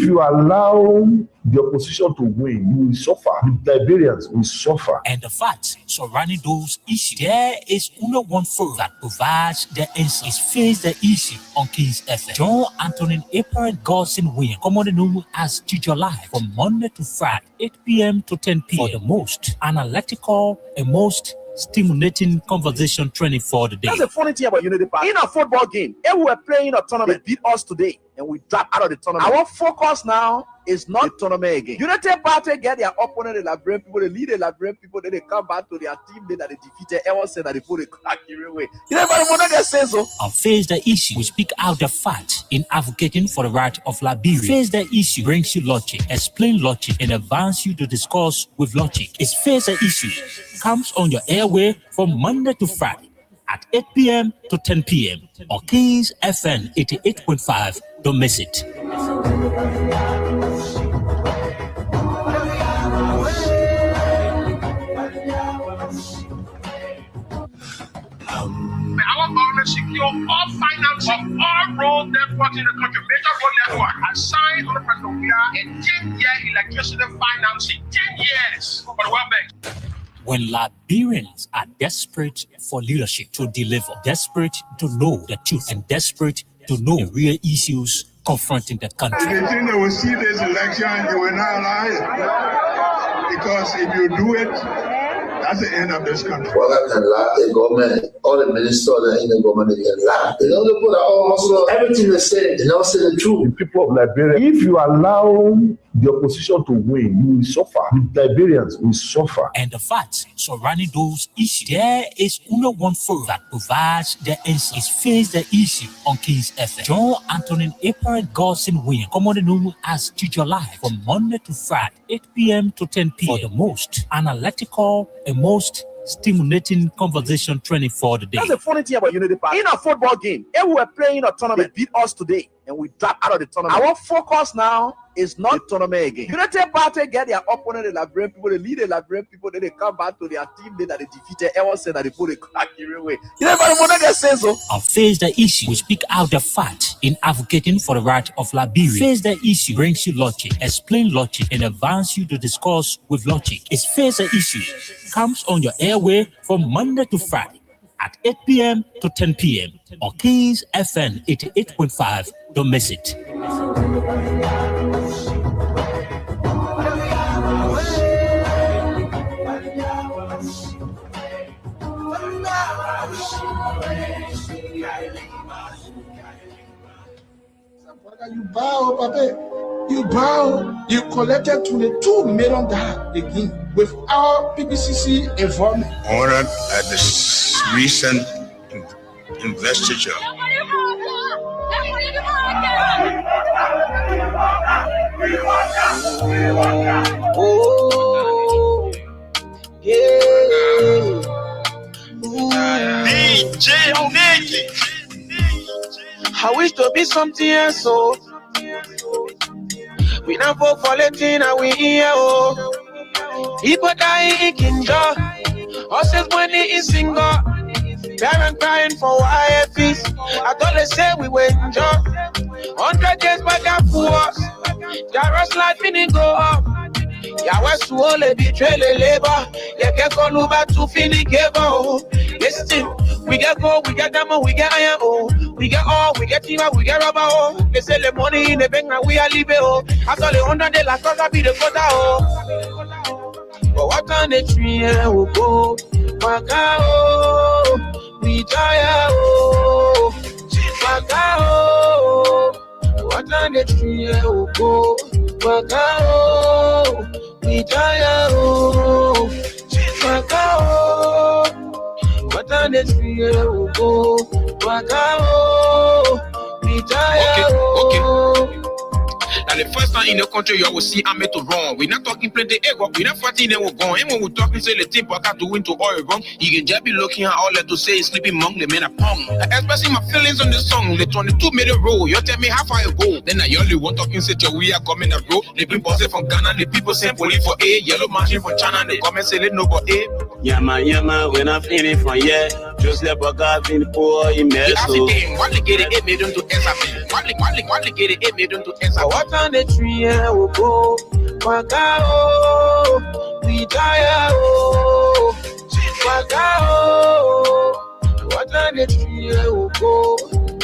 you allow the opposition to win, you will suffer. The Liberians will suffer. And the facts surrounding those issues, there is only one forum that provides the answers. Face the issue on Kings FM. John Anthony April Godson Williams, commonly known as Teacher Live, from Monday to Friday, 8 p.m. to 10 p.m. for the most analytical and most stimulating conversation training for the day. That's the funny thing about Unity Park. In a football game, if we were playing a tournament, they beat us today, and we drop out of the tournament. Our focus now is not the tournament again. Unity Party get their opponent, the Liberian people, they lead the Liberian people, then they come back to their team that they defeated. Everyone said that they put a crack away. Everybody want to say so. On Face the Issue, we speak out the fact in advocating for the right of Liberia. Face the Issue brings you logic, explain logic, and advance you to discuss with logic. It's Face the Issue. Comes on your airway from Monday to Friday at 8 p.m. to 10 p.m. on Kings FM 88.5. Don't miss it. Our government secure all financing, all road networks in the country, major road network, assigned to the president. We are a 10-year electricity financing, 10 years for the World Bank. When Liberians are desperate for leadership to deliver, desperate to know the truth, and desperate to know the real issues confronting the country. If you think they will see this election, you will not lie. Because if you do it, that's the end of this country. Well, can lie, the government, all the ministers in the government, they can lie. They don't put also everything they say, they don't say the truth. The people of Liberia, if you allow the opposition to win, you will suffer. The Liberians will suffer. And the facts surrounding those issues, there is only one forum that provides the answers. It's Face the Issue on Kings FM. John Anthony April Godson Williams, commonly known as Teacher Live, from Monday to Friday, 8 p.m. to 10 p.m. for the most analytical and most stimulating conversation training for the day. That's the funny thing about Unity Park. In a football game, if we were playing a tournament, they beat us today, and we drop out of the tournament. Our focus now is not the tournament again. Unity Party get their opponent, the Liberian people, they lead the Liberian people, then they come back to their team that they defeated. Everyone said that they put a crack away. Everybody want to say so. On Face the Issue, we speak out the fact in advocating for the right of Liberia. Face the Issue brings you logic, explain logic, and advance you to discuss with logic. It's Face the Issue. Comes on your airway from Monday to Friday at 8 p.m. to 10 p.m. on Kings FM 88.5. Don't miss it. You bow, Papa. You bow. You collected $22 million again without PPCC involvement. Honored at this recent investiture. Oh, yeah. DJ Nicky. I wish to be something else, so we not vote for Latina, we here, oh. People dying in Kinja, horses money is single, parents crying for YFs. I thought they say we were enjoy 100 years back and forth. Jarrah's life didn't go up. Ya was to only betray the labor. Ya get call over to finish give out. Listen, we get gold, we get diamond, we get iron, oh. We get all, we get timber, we get rubber, oh. They sell the money in the bank and we are leaving, oh. After the 100 days, last quarter be the quarter, oh. But what can the tree will go? Waka, oh. We die, oh. Waka, oh. What can the tree will go? Waka, oh. We die, oh. Waka, oh. What can the tree will go? Waka, oh. We die, oh. Now the first time in the country you will see I'm to wrong. We're not talking plenty ego, we're not fighting and we're going. And when we're talking, say the team got to win to all wrong. You can just be looking at all that to say sleeping monk, the men are pong. Expressing my feelings on the song, the 22 minute roll. You tell me how far you go. Then I only one talking say we are coming a road. The people say from Ghana, the people say police for A, yellow machine from China, the comment say they no for A. Yama, when I'm feeling from here, just let Bogart in the poor immerse. One get it, made them to SAP. One get it, made them to SAP. What on the tree will go? Wakao, we die. Wakao, what on the tree will go?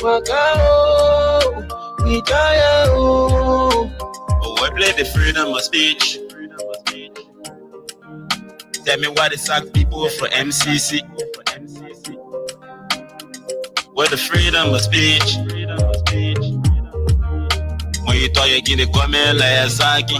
Wakao, we die. Oh, I play the freedom of speech. Tell me why they sack people for MCC. What the freedom of speech? When you thought you get the government like Saki.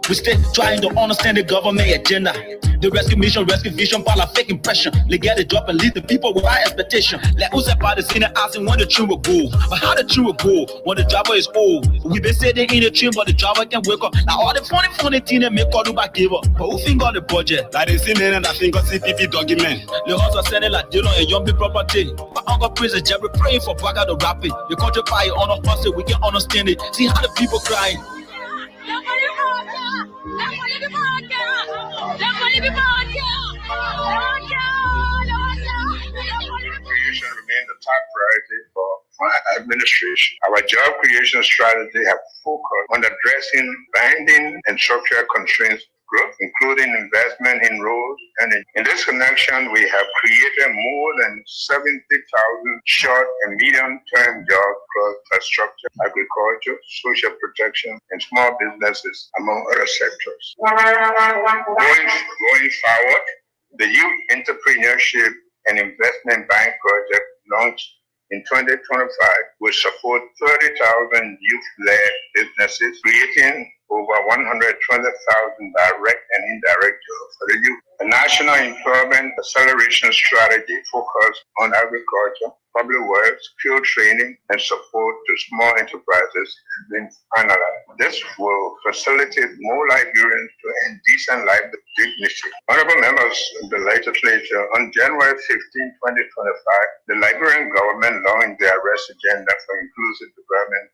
We still trying to understand the government agenda. The rescue mission, rescue vision, part of fake impression. They get the drop and lead the people with high expectation. Let us about the scene and asking when the train will go. But how the train will go when the driver is old? We been sitting in the train, but the driver can wake up. Now all the funny things they make all do back give up. But who think on the budget? Like they see men and I think of CPP document. The also sending like they don't a young people property. But Uncle Prison Jerry praying for Baga the rapping. The country fire on a hustle, we can understand it. See how the people crying. Creation remains the top priority for my administration. Our job creation strategy have focused on addressing binding and structural constraints growth, including investment in roads. And in this connection, we have created more than 70,000 short and medium-term jobs across infrastructure, agriculture, social protection, and small businesses, among other sectors. Going forward, the Youth Entrepreneurship and Investment Bank project launched in 2025 will support 30,000 youth-led businesses, creating over 120,000 direct and indirect jobs for the youth. The National Employment Acceleration Strategy focused on agriculture, public works, field training, and support to small enterprises has been finalized. This will facilitate more Liberians to earn decent life with dignity. Honorable members of the legislature, on January 15, 2025, the Liberian government launched the Arrest Agenda for Inclusive Development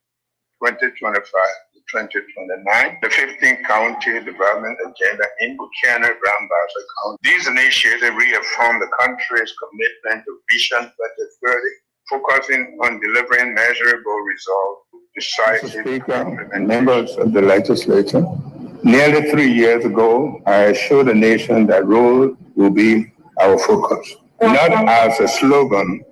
2025-2029, the 15th County Development Agenda in Buchanan-Grambassa County. These initiatives reaffirm the country's commitment to Vision 2030, focusing on delivering measurable results. Mr. Speaker and members of the legislature, nearly 3 years ago, I assured the nation that road will be our focus, not as a slogan,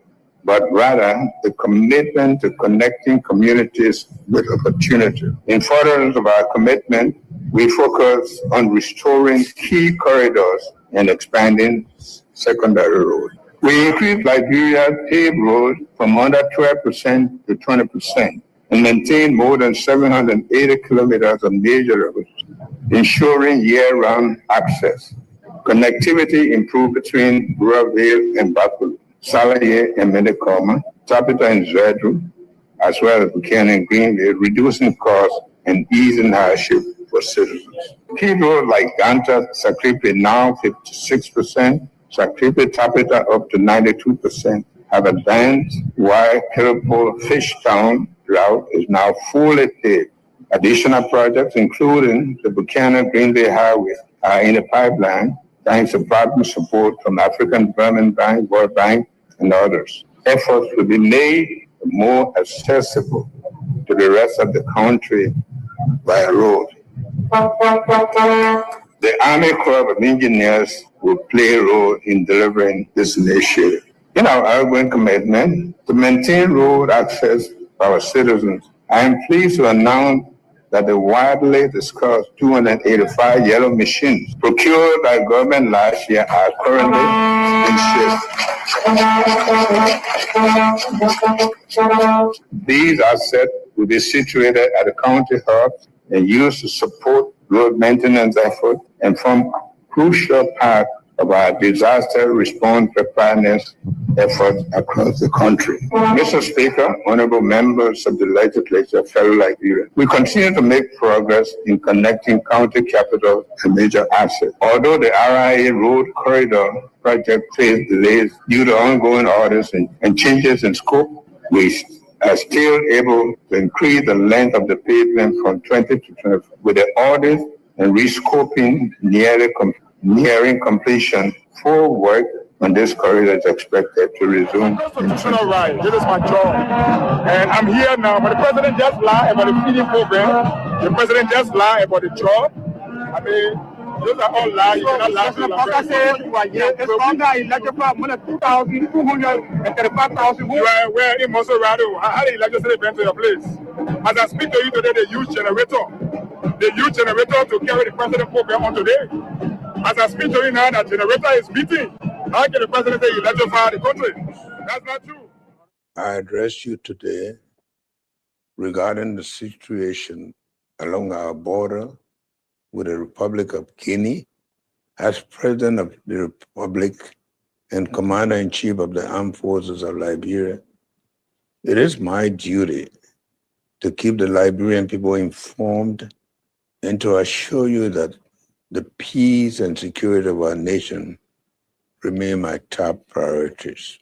but rather the commitment to connecting communities with opportunity. In furtherance of our commitment, we focus on restoring key corridors and expanding secondary roads. We increased Liberia's paved road from under 12% to 20% and maintain more than 780 kilometers of major roads, ensuring year-round access. Connectivity improved between Buraville and Buffalo, Salaye and Medicoma, Tapita and Zedru, as well as Buchanan Greenville, reducing costs and easing hardship for citizens. Key roads like Ganta, Sakripe now 56%, Sakripe Tapita up to 92%, have advanced, while Kirapol Fishtown route is now fully paved. Additional projects, including the Buchanan Greenville Highway, are in the pipeline, thanks to partner support from African Development Bank, World Bank, and others. Efforts will be made more accessible to the rest of the country by road. The Army Corps of Engineers will play a role in delivering this initiative. In our ongoing commitment to maintain road access for our citizens, I am pleased to announce that the widely discussed 285 yellow machines procured by government last year are currently in shift. These assets will be situated at the county hubs and used to support road maintenance efforts and form a crucial part of our disaster response preparedness efforts across the country. Mr. Speaker, honorable members of the legislature, fellow Liberians, we continue to make progress in connecting county capitals and major assets. Although the RIA Road Corridor project faced delays due to ongoing orders and changes in scope, we are still able to increase the length of the pavement from 20 to 25. With the orders and rescoping nearing completion. Full work on this corridor is expected to resume. Constitutional right. This is my job. And I'm here now, but the president just lied about the feeding program. The president just lied about the job. I mean, those are all lies. You cannot lie to the where in Monserrado, how the legislative went to your place. As I speak to you today, they use generator. They use generator to carry the president program on today. As I speak to you now, that generator is beating. How can the president say you electrify the country? That's not true. I address you today regarding the situation along our border with the Republic of Guinea. As President of the Republic and Commander-in-Chief of the Armed Forces of Liberia, it is my duty to keep the Liberian people informed and to assure you that the peace and security of our nation remain my top priorities.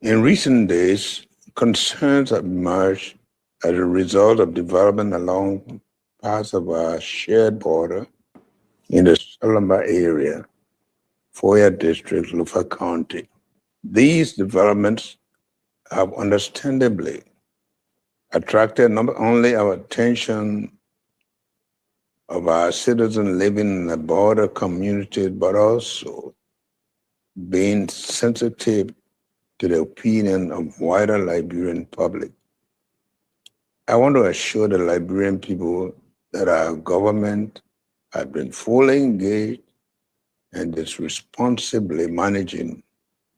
In recent days, concerns have emerged as a result of development along parts of our shared border in the Salamba area, Foya District, Lufa County. These developments have understandably attracted not only our attention of our citizens living in the border community, but also being sensitive to the opinion of wider Liberian public. I want to assure the Liberian people that our government has been fully engaged and is responsibly managing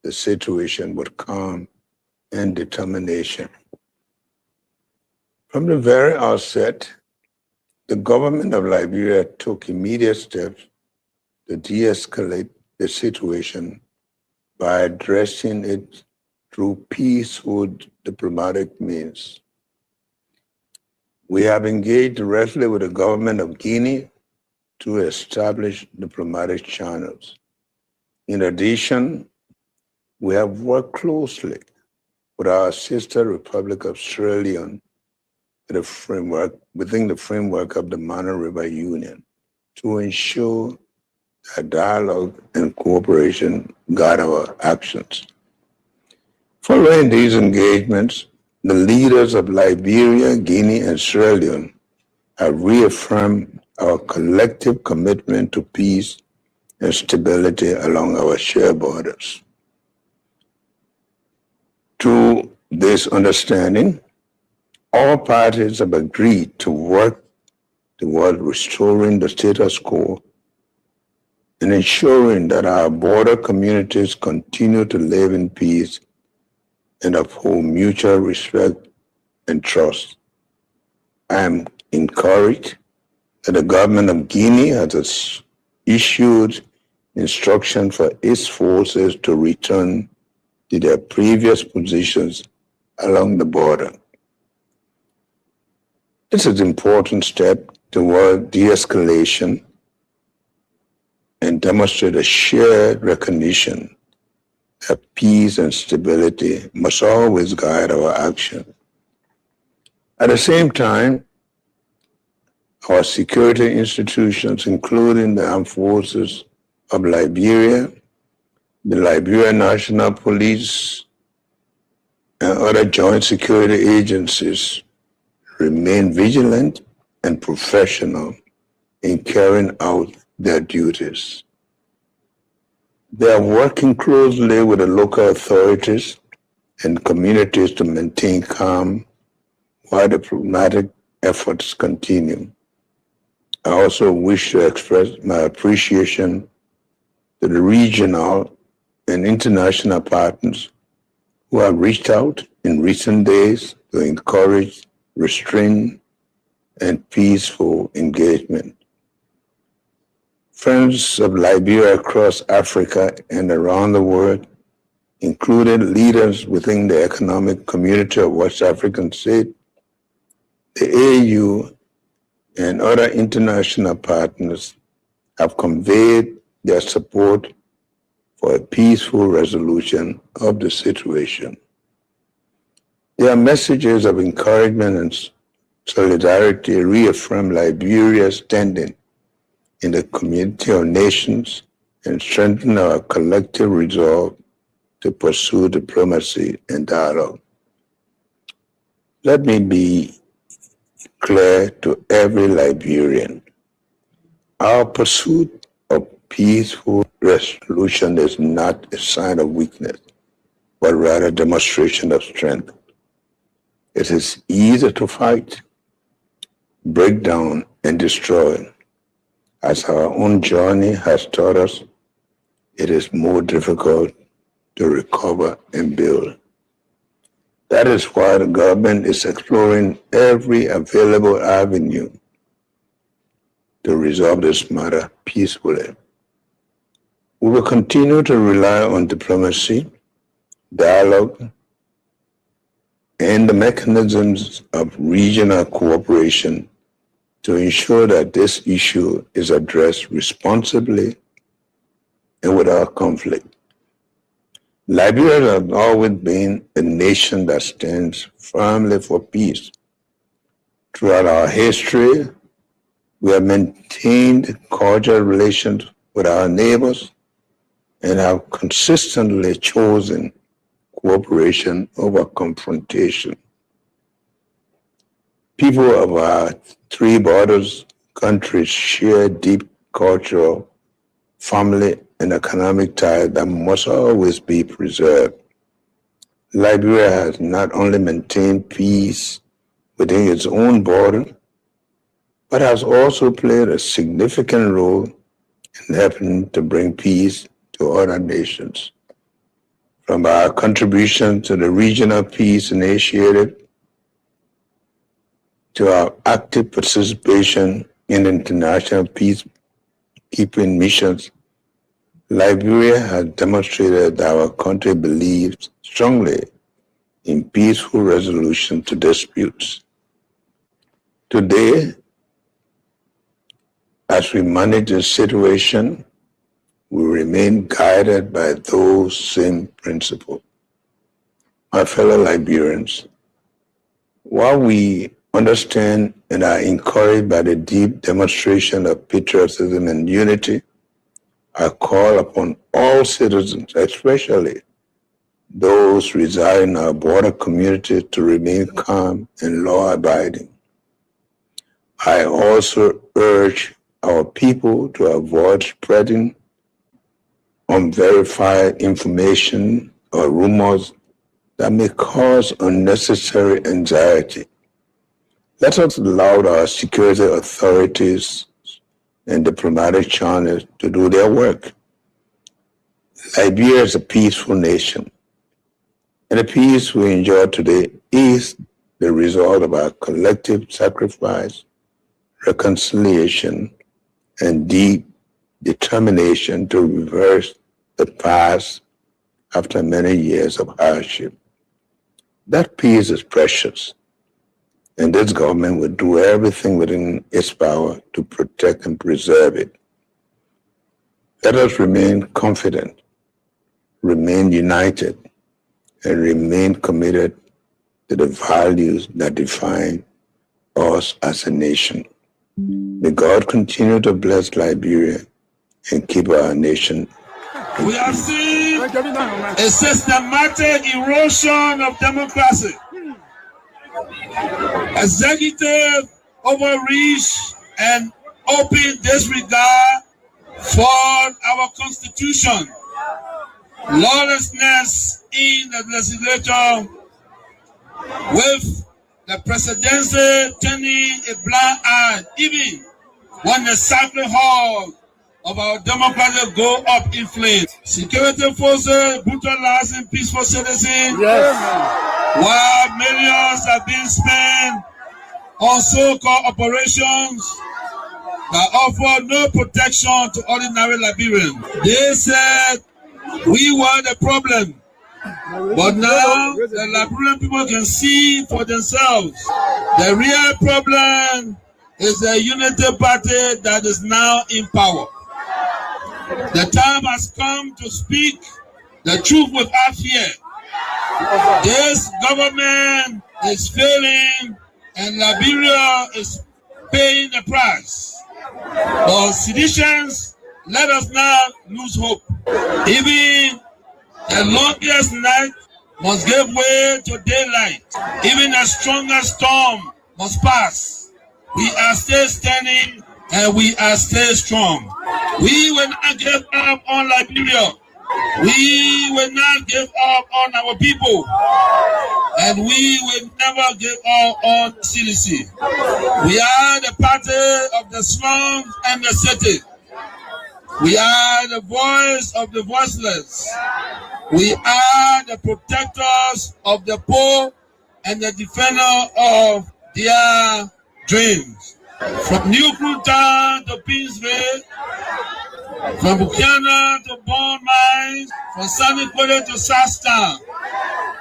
the situation with calm and determination. From the very outset, the government of Liberia took immediate steps to de-escalate the situation by addressing it through peaceful diplomatic means. We have engaged directly with the government of Guinea to establish diplomatic channels. In addition, we have worked closely with our sister Republic of Sierra Leone within the framework of the Mana River Union to ensure that dialogue and cooperation guide our actions. Following these engagements, the leaders of Liberia, Guinea, and Sierra Leone have reaffirmed our collective commitment to peace and stability along our shared borders. Through this understanding, all parties have agreed to work toward restoring the status quo and ensuring that our border communities continue to live in peace and uphold mutual respect and trust. I am encouraged that the government of Guinea has issued instructions for its forces to return to their previous positions along the border. This is an important step toward de-escalation and demonstrate a shared recognition that peace and stability must always guide our action. At the same time, our security institutions, including the Armed Forces of Liberia, the Liberia National Police, and other joint security agencies, remain vigilant and professional in carrying out their duties. They are working closely with the local authorities and communities to maintain calm while diplomatic efforts continue. I also wish to express my appreciation to the regional and international partners who have reached out in recent days to encourage restraint and peaceful engagement. Friends of Liberia across Africa and around the world, including leaders within the Economic Community of West African States, the AU, and other international partners have conveyed their support for a peaceful resolution of the situation. Their messages of encouragement solidarity reaffirmed Liberia's standing in the community of nations and strengthened our collective resolve to pursue diplomacy and dialogue. Let me be clear to every Liberian. Our pursuit of peaceful resolution is not a sign of weakness, but rather a demonstration of strength. It is easier to fight, break down, and destroy. As our own journey has taught us, it is more difficult to recover and build. That is why the government is exploring every available avenue to resolve this matter peacefully. We will continue to rely on diplomacy, dialogue, and the mechanisms of regional cooperation to ensure that this issue is addressed responsibly and without conflict. Liberia has always been a nation that stands firmly for peace. Throughout our history, we have maintained cordial relations with our neighbors and have consistently chosen cooperation over confrontation. People of our three borders countries share deep cultural, family, and economic ties that must always be preserved. Liberia has not only maintained peace within its own border, but has also played a significant role in helping to bring peace to other nations. From our contribution to the Regional Peace Initiative to our active participation in international peacekeeping missions, Liberia has demonstrated that our country believes strongly in peaceful resolution to disputes. Today, as we manage the situation, we remain guided by those same principles. My fellow Liberians, while we understand and are encouraged by the deep demonstration of patriotism and unity, I call upon all citizens, especially those residing in our border community, to remain calm and law-abiding. I also urge our people to avoid spreading unverified information or rumors that may cause unnecessary anxiety. Let us allow our security authorities and diplomatic channels to do their work. Liberia is a peaceful nation, and the peace we enjoy today is the result of our collective sacrifice, reconciliation, and deep determination to reverse the past after many years of hardship. That peace is precious, and this government will do everything within its power to protect and preserve it. Let us remain confident, remain united, and remain committed to the values that define us as a nation. May God continue to bless Liberia and keep our nation. We have seen a systematic erosion of democracy. Executive overreach and open disregard for our Constitution. Lawlessness in the legislature, with the presidency turning a blind eye even when the sacred hall of our democracy go up in flames. Security forces brutalizing peaceful citizens, while millions are being spent on so-called operations that offer no protection to ordinary Liberians. They said we were the problem, but now the Liberian people can see for themselves. The real problem is the unity party that is now in power. The time has come to speak the truth without fear. This government is failing and Liberia is paying the price. For seditions, let us not lose hope. Even the longest night must give way to daylight. Even the strongest storm must pass. We are still standing and we are still strong. We will not give up on Liberia. We will not give up on our people. And we will never give up on CDC. We are the party of the slums and the city. We are the voice of the voiceless. We are the protectors of the poor and the defender of their dreams. From New Cruton to Pinsville, from Buchanan to Bond Mines, from Sunny Quarter to Southtown,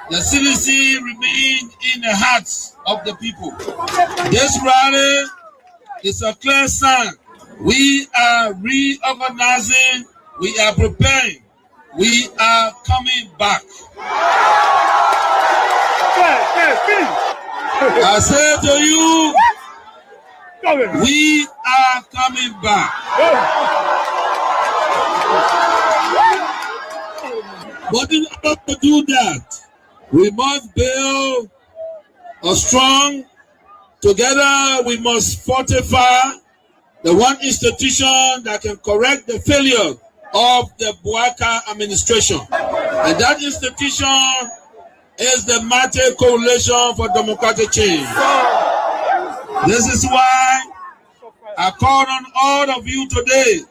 the CDC remains in the hearts of the people. This rally is a clear sign. We are reorganizing, we are preparing, we are coming back. I say to you, we are coming back. But in order to do that, we must build a strong, together we must fortify the one institution that can correct the failure of the Bouaka administration. And that institution is the Mighty Coalition for Democratic Change. This is why I call on all of you today,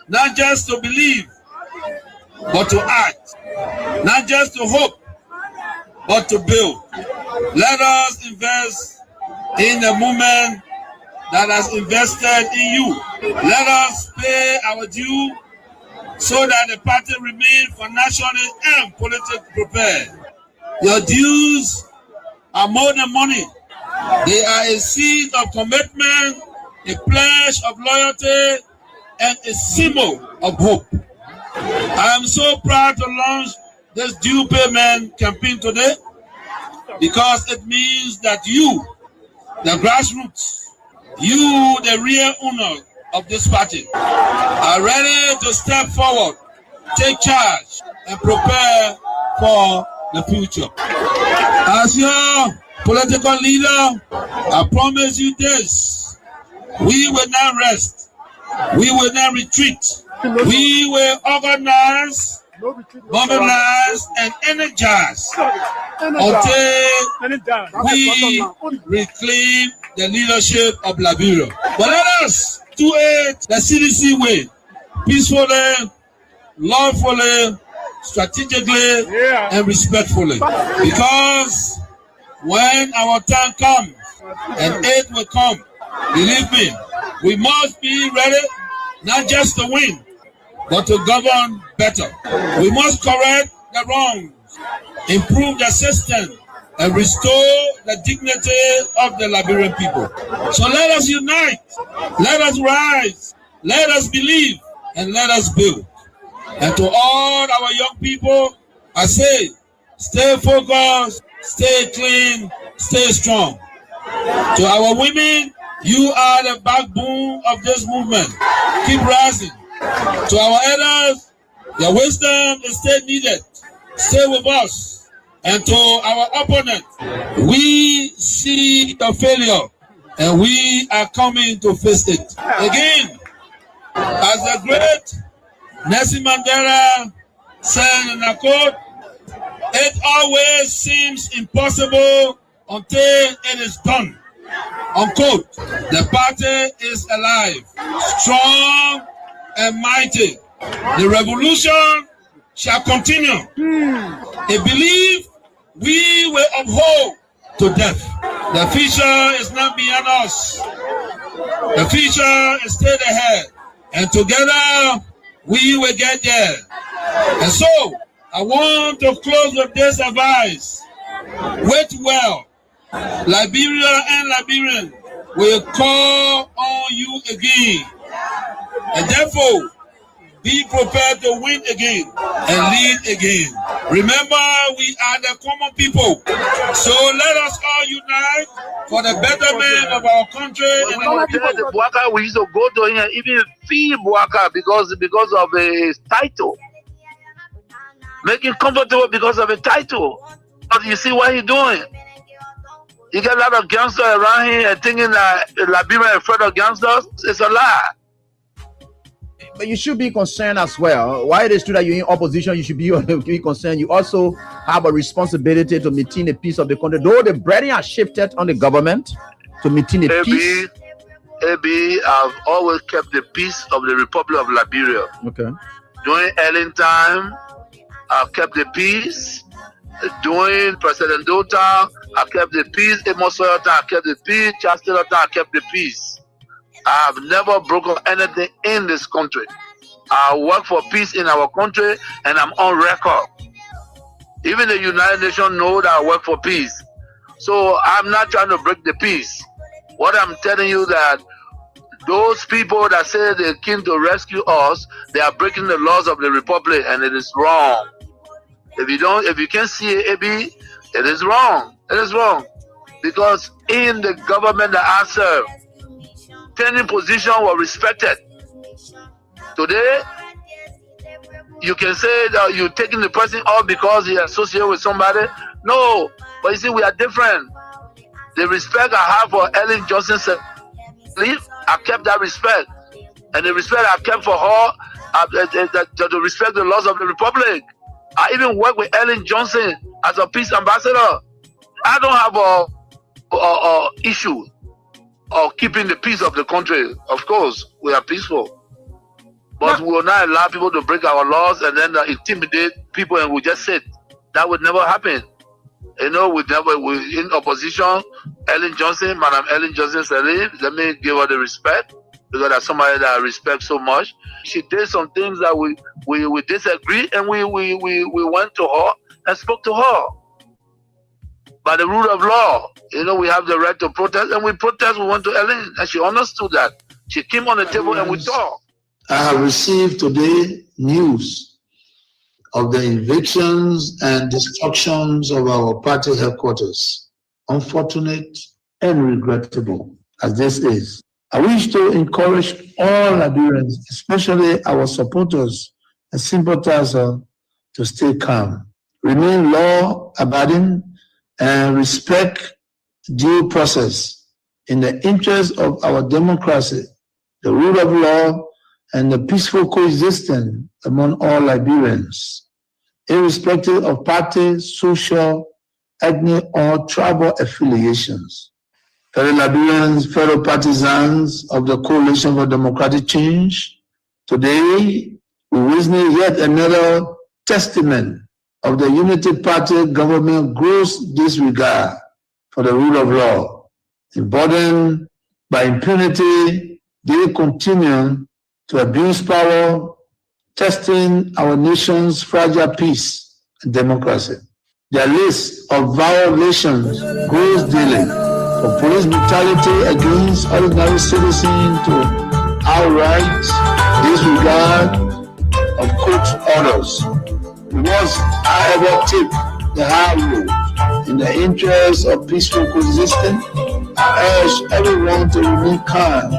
not just to believe, but to act. Not just to hope, but to build. Let us invest in the movement that has invested in you. Let us pay our due so that the party remains financially and politically prepared. Your dues are more than money. They are a seed of commitment, a pledge of loyalty, and a symbol of hope. I am so proud to launch this due payment campaign today because it means that you, the grassroots, you, the real owner of this party, are ready to step forward, take charge, and prepare for the future. As your political leader, I promise you this: we will not rest, we will not retreat, we will organize, mobilize, and energize until we reclaim the leadership of Liberia. But let us do it the CDC way, peacefully, lawfully, strategically, and respectfully. Because when our time comes, and it will come, believe me, we must be ready not just to win, but to govern better. We must correct the wrongs, improve the system, and restore the dignity of the Liberian people. So let us unite, let us rise, let us believe, and let us build. And to all our young people, I say, stay focused, stay clean, stay strong. To our women, you are the backbone of this movement. Keep rising. To our elders, your wisdom is still needed. Stay with us. And to our opponent, we see the failure and we are coming to face it. Again, as the great Nelson Mandela said in a quote, it always seems impossible until it is done. Unquote. The party is alive, strong and mighty. The revolution shall continue. A belief we will uphold to death. The future is not beyond us. The future is still ahead. And together we will get there. And so I want to close with this advice. Wait well. Liberia and Liberians will call on you again. And therefore, be prepared to win again and lead again. Remember, we are the common people. So let us all unite for the betterment of our country. The Bouaka, we used to go to him, even feel Bouaka because of his title. Make him comfortable because of a title. But you see what he's doing. You get a lot of gangsters around here and thinking that Liberia is afraid of gangsters. It's a lie. But you should be concerned as well. Why it is true that you're in opposition, you should be concerned. You also have a responsibility to maintain the peace of the country. Though the burden has shifted on the government to maintain the peace. I've always kept the peace of the Republic of Liberia. Okay. During Ellen time, I've kept the peace. During President Dota, I kept the peace. Amos Oyota, I kept the peace. Chancellor, I kept the peace. I have never broken anything in this country. I work for peace in our country, and I'm on record. Even the United Nations know that I work for peace. So I'm not trying to break the peace. What I'm telling you that those people that say they came to rescue us, they are breaking the laws of the Republic, and it is wrong. If you can't see it, AB, it is wrong. It is wrong. Because in the government that I serve, training position was respected. Today, you can say that you're taking the person off because he associated with somebody. No, but you see, we are different. The respect I have for Ellen Johnson Sirleaf, I kept that respect. And the respect I kept for her, to respect the laws of the Republic. I even work with Ellen Johnson as a peace ambassador. I don't have a issue of keeping the peace of the country. Of course, we are peaceful. But we will not allow people to break our laws and then intimidate people and we just sit. That would never happen. You know, we're in opposition. Ellen Johnson, Madam Ellen Johnson Sirleaf, let me give her the respect because that's somebody that I respect so much. She did some things that we disagree and we went to her and spoke to her. By the rule of law, you know, we have the right to protest and we protest. We went to Ellen and she understood that. She came on the table and we talked. I have received today news of the evictions and destructions of our party headquarters. Unfortunate and regrettable as this is. I wish to encourage all Liberians, especially our supporters and sympathizers, to stay calm, remain law-abiding, and respect due process in the interest of our democracy, the rule of law, and the peaceful coexistence among all Liberians, irrespective of party, social, ethnic, or tribal affiliations. Fellow Liberians, fellow partisans of the Coalition for Democratic Change, today we witness yet another testament of the Unity Party government gross disregard for the rule of law. Emboldened by impunity, they continue to abuse power, testing our nation's fragile peace and democracy. Their list of violations grows daily, from police brutality against ordinary citizens to outright disregard of court orders. We must, however, take the high road in the interest of peaceful coexistence. I urge everyone to remain calm,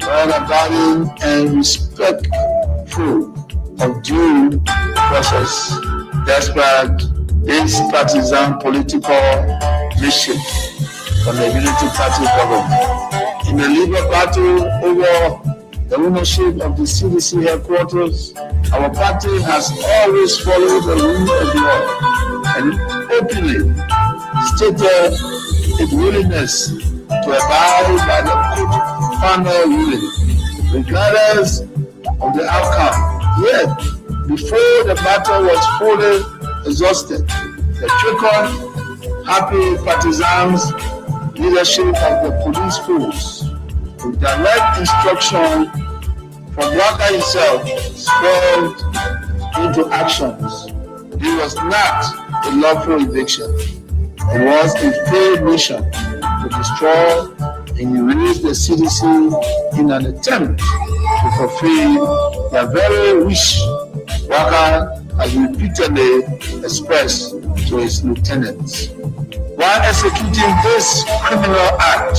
law-abiding, and respectful of due process, despite this partisan political mission from the Unity Party government. In the legal battle over the ownership of the CDC headquarters, our party has always followed the rule of law and openly stated its willingness to abide by the court final ruling, regardless of the outcome. Yet, before the battle was fully exhausted, the Tricon Happy Partisans leadership of the police force, with direct instruction from Waka himself, spurred into actions. It was not a lawful eviction. It was a failed mission to destroy and erase the CDC in an attempt to fulfill their very wish Waka has repeatedly expressed to his lieutenants. while executing this criminal act,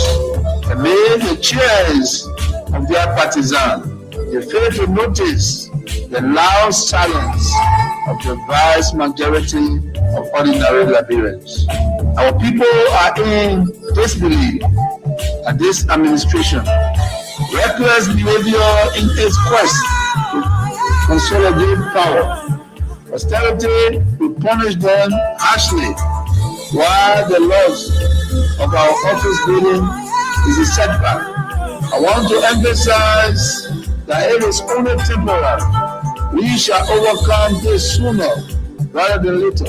amid the cheers of their partisans, they failed to notice the loud silence of the vast majority of ordinary Liberians. Our people are in disbelief at this administration. Reckless behavior in its quest to consolidate power. Austerity will punish them harshly, while the loss of our office building is a setback. I want to emphasize that it is only temporary. We shall overcome this sooner rather than later.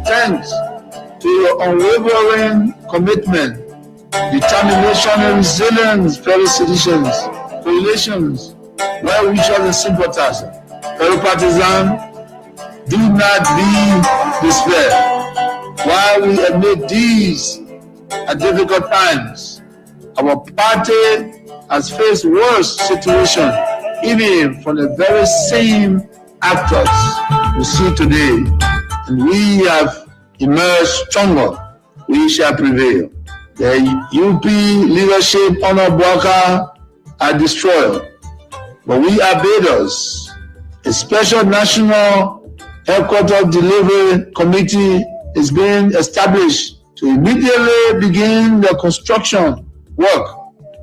Thanks to your unwavering commitment, determination, and resilience, fellow citizens, coalitions, well-wishers, and sympathizers. Fellow partisans, do not be despaired. While we admit these are difficult times, our party has faced worse situations, even from the very same actors we see today, and we have emerged stronger. We shall prevail. The UP leadership under Bwaka are destroyed, but we are builders. A special national headquarters delivery committee is being established to immediately begin the construction work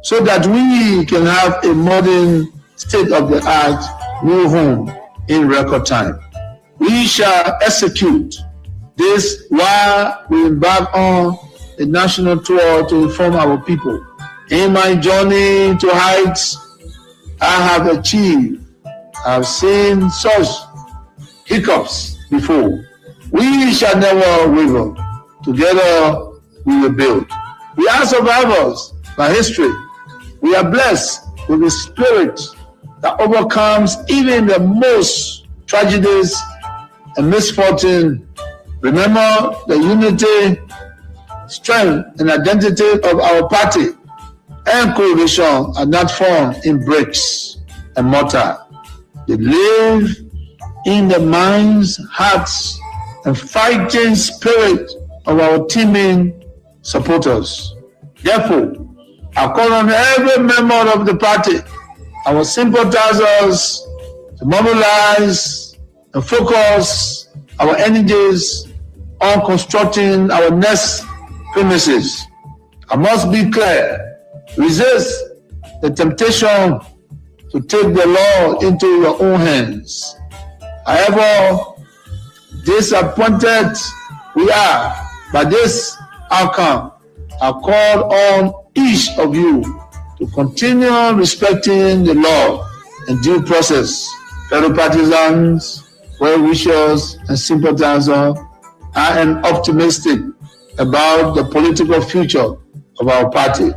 so that we can have a modern state-of-the-art new home in record time. We shall execute this while we embark on a national tour to inform our people. In my journey to heights I have achieved, I have seen such hiccups before. We shall never waver. Together we will build. We are survivors by history. We are blessed with a spirit that overcomes even the most tragedies and misfortune. Remember the unity, strength, and identity of our party and coalition are not formed in bricks and mortar. They live in the minds, hearts, and fighting spirit of our teaming supporters. Therefore, I call on every member of the party, our sympathizers, to mobilize and focus our energies on constructing our next premises. I must be clear, resist the temptation to take the law into your own hands. However disappointed we are by this outcome, I call on each of you to continue respecting the law and due process. Fellow partisans, well-wishers, and sympathizers, I am optimistic about the political future of our party.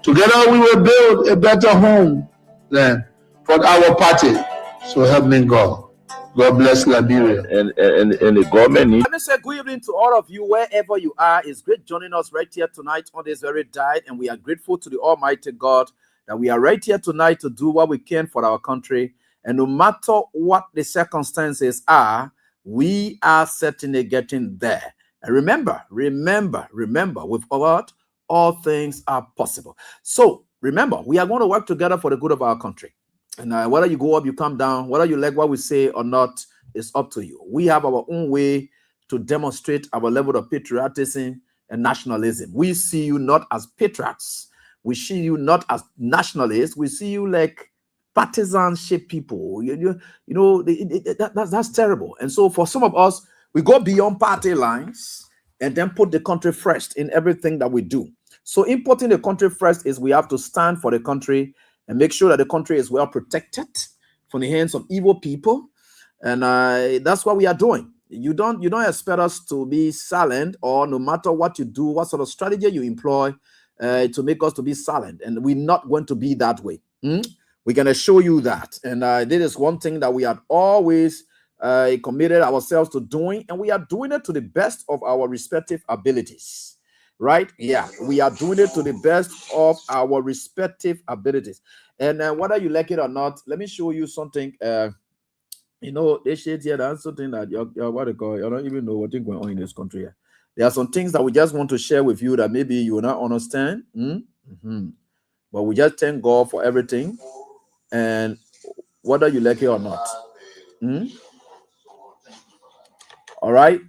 Together we will build a better home than for our party. So help me God. God bless Liberia. And the government needs. Let me say good evening to all of you wherever you are. It's great joining us right here tonight on this very day, and we are grateful to the Almighty God that we are right here tonight to do what we can for our country. And no matter what the circumstances are, we are certainly getting there. And remember, with God, all things are possible. So remember, we are going to work together for the good of our country. And whether you go up, you come down, whether you like what we say or not, it's up to you. We have our own way to demonstrate our level of patriotism and nationalism. We see you not as patriots. We see you not as nationalists. We see you like partisanship people. That's terrible. And so for some of us, we go beyond party lines and then put the country first in everything that we do. So importing the country first is we have to stand for the country and make sure that the country is well protected from the hands of evil people. And that's what we are doing. You don't expect us to be silent, or no matter what you do, what sort of strategy you employ to make us to be silent. And we're not going to be that way. We're going to show you that. And this is one thing that we have always committed ourselves to doing, and we are doing it to the best of our respective abilities. Right? Yeah, we are doing it to the best of our respective abilities. And whether you like it or not, let me show you something. This shit here, that's something that you what they call, you don't even know what's going on in this country here. There are some things that we just want to share with you that maybe you will not understand. But we just thank God for everything, and whether you like it or not. All right.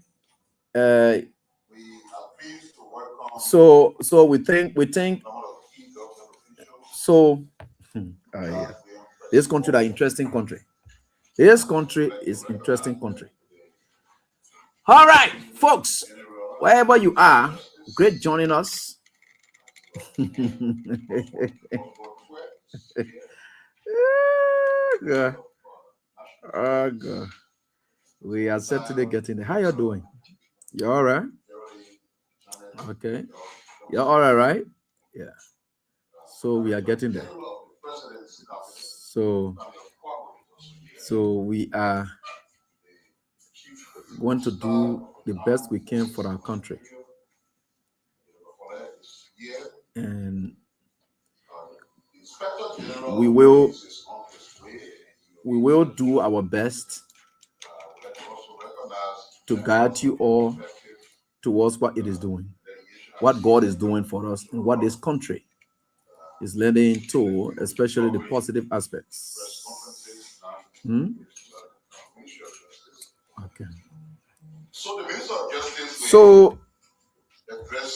So we think. So yeah. This country is an interesting country. This country is interesting country. All right, folks, wherever you are, great joining us. God. Oh God. We are certainly getting there. How you doing? You all right? Okay. You're all right? Yeah. So we are getting there. So we are going to do the best we can for our country. And we will do our best to guide you all towards what it is doing, what God is doing for us, and what this country is leading to, especially the positive aspects. Okay. So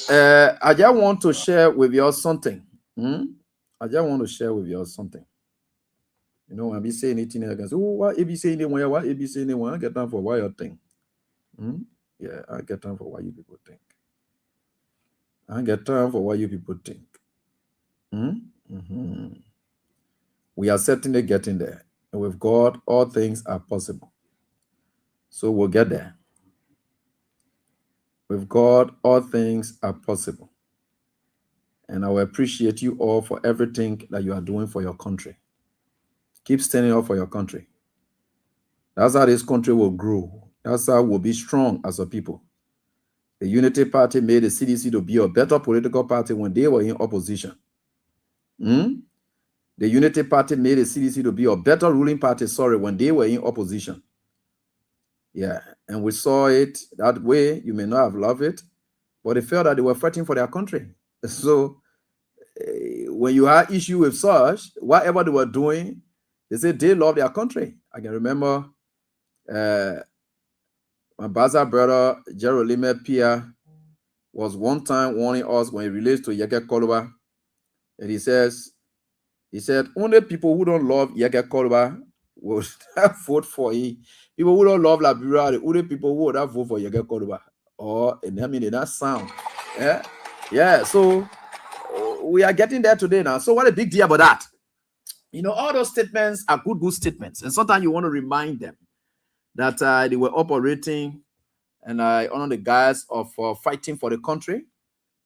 I just want to share with you something. I just want to share with you something. You know, when I be saying anything, I can say, "Oh, what be saying anyone? What be saying anyone?" I get time for what you think. Yeah, I get time for what you people think. I get time for what you people think. We are certainly getting there. And with God, all things are possible. So we'll get there. With God, all things are possible. And I will appreciate you all for everything that you are doing for your country. Keep standing up for your country. That's how this country will grow. That's how we'll be strong as a people. The Unity Party made the CDC to be a better political party when they were in opposition. The Unity Party made the CDC to be a better ruling party, when they were in opposition. Yeah, and we saw it that way. You may not have loved it, but they felt that they were fighting for their country. So when you have issue with such, whatever they were doing, they said they love their country. I can remember my Baza brother, Jerolime Pia, was one time warning us when he relates to Yeke Koloba. And he said, only people who don't love Yeke Koloba will vote for him. People who don't love Liberia, the only people who would have vote for Yeke Koloba. And I mean, in that sound. Yeah, so we are getting there today now. So what a big deal about that. You know, all those statements are good statements. And sometimes you want to remind them that they were operating, and I honor the guys of fighting for the country,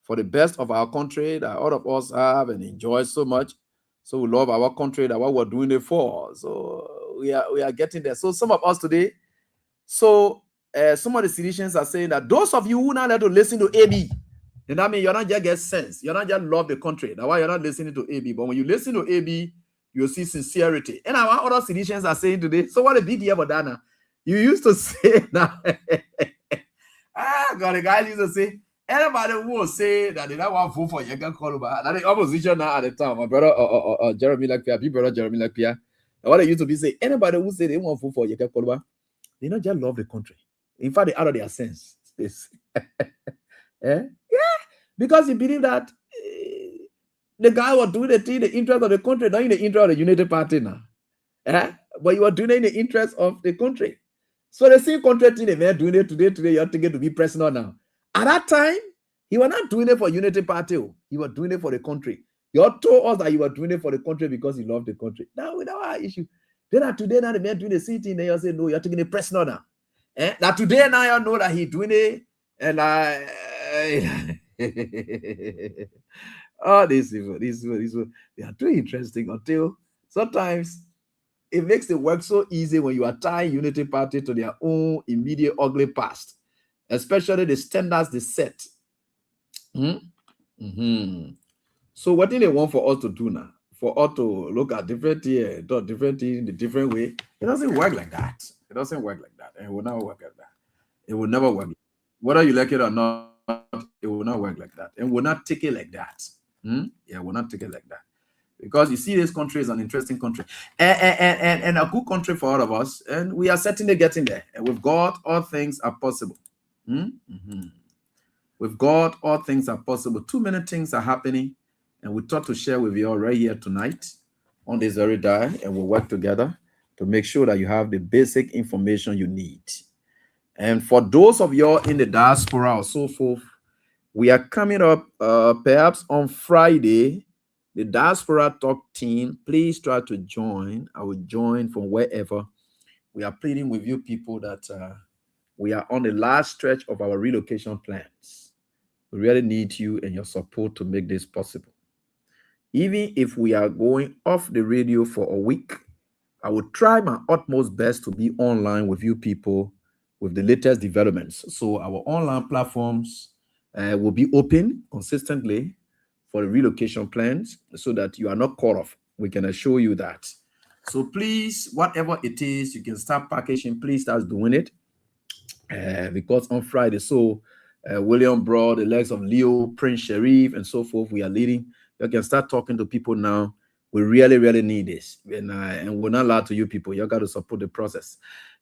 for the best of our country that all of us have and enjoy so much. So we love our country, that what we're doing it for. So we are getting there. So some of us today, some of the citizens are saying that those of you who now let to listen to AB, and I mean, you're not just get sense, you're not just love the country. That's why you're not listening to AB. But when you listen to AB, you'll see sincerity. And our other citizens are saying today, so what a big deal about that now? You used to say that. God, the guy used to say, anybody who will say that they don't want to vote for Yeke Koloba, that the opposition now at the time, my brother Jeremy Lakpia, big brother Jeremy Lakpia, what they used to be say, anybody who say they want to vote for Yeke Koloba, they not just love the country. In fact, they out of their sense. Yeah, because he believe that the guy was doing the thing in the interest of the country, not in the interest of the Unity Party now. But you are doing it in the interest of the country. So the same country thing they were doing it today, you're thinking to be personal now. At that time, he was not doing it for Unity Party. He was doing it for the country. You all told us that you were doing it for the country because you love the country. Now, without our issue. Then today, now the man doing the same thing, then you say, no, you're taking it personal now. Now today, now you know that he's doing it, and these people, they are too interesting until sometimes it makes the work so easy when you are tying Unity Party to their own immediate ugly past, especially the standards they set. So what do they want for us to do now? For us to look at different things in a different way? It doesn't work like that. It doesn't work like that. And it will never work like that. It will never work. Whether you like it or not, work like that, and we'll not take it like that. Yeah, we'll not take it like that, because you see, this country is an interesting country, and a good country for all of us, and we are certainly getting there. And with God, all things are possible. With God, all things are possible. Too many things are happening, and we thought to share with you all right here tonight on this very day, and we'll work together to make sure that you have the basic information you need. And for those of you in the diaspora or so forth, we are coming up perhaps on Friday, the Diaspora Talk team. Please try to join. I will join from wherever. We are pleading with you people that we are on the last stretch of our relocation plans. We really need you and your support to make this possible. Even if we are going off the radio for a week, I will try my utmost best to be online with you people with the latest developments. So our online platforms will be open consistently for the relocation plans so that you are not cut off. We can assure you that. So please, whatever it is, you can start packaging. Please start doing it because on Friday, so William Broad, the legs of Leo, Prince Sharif, and so forth, we are leading. You can start talking to people now. We really, really need this. And we're not allowed to you people. You got to support the process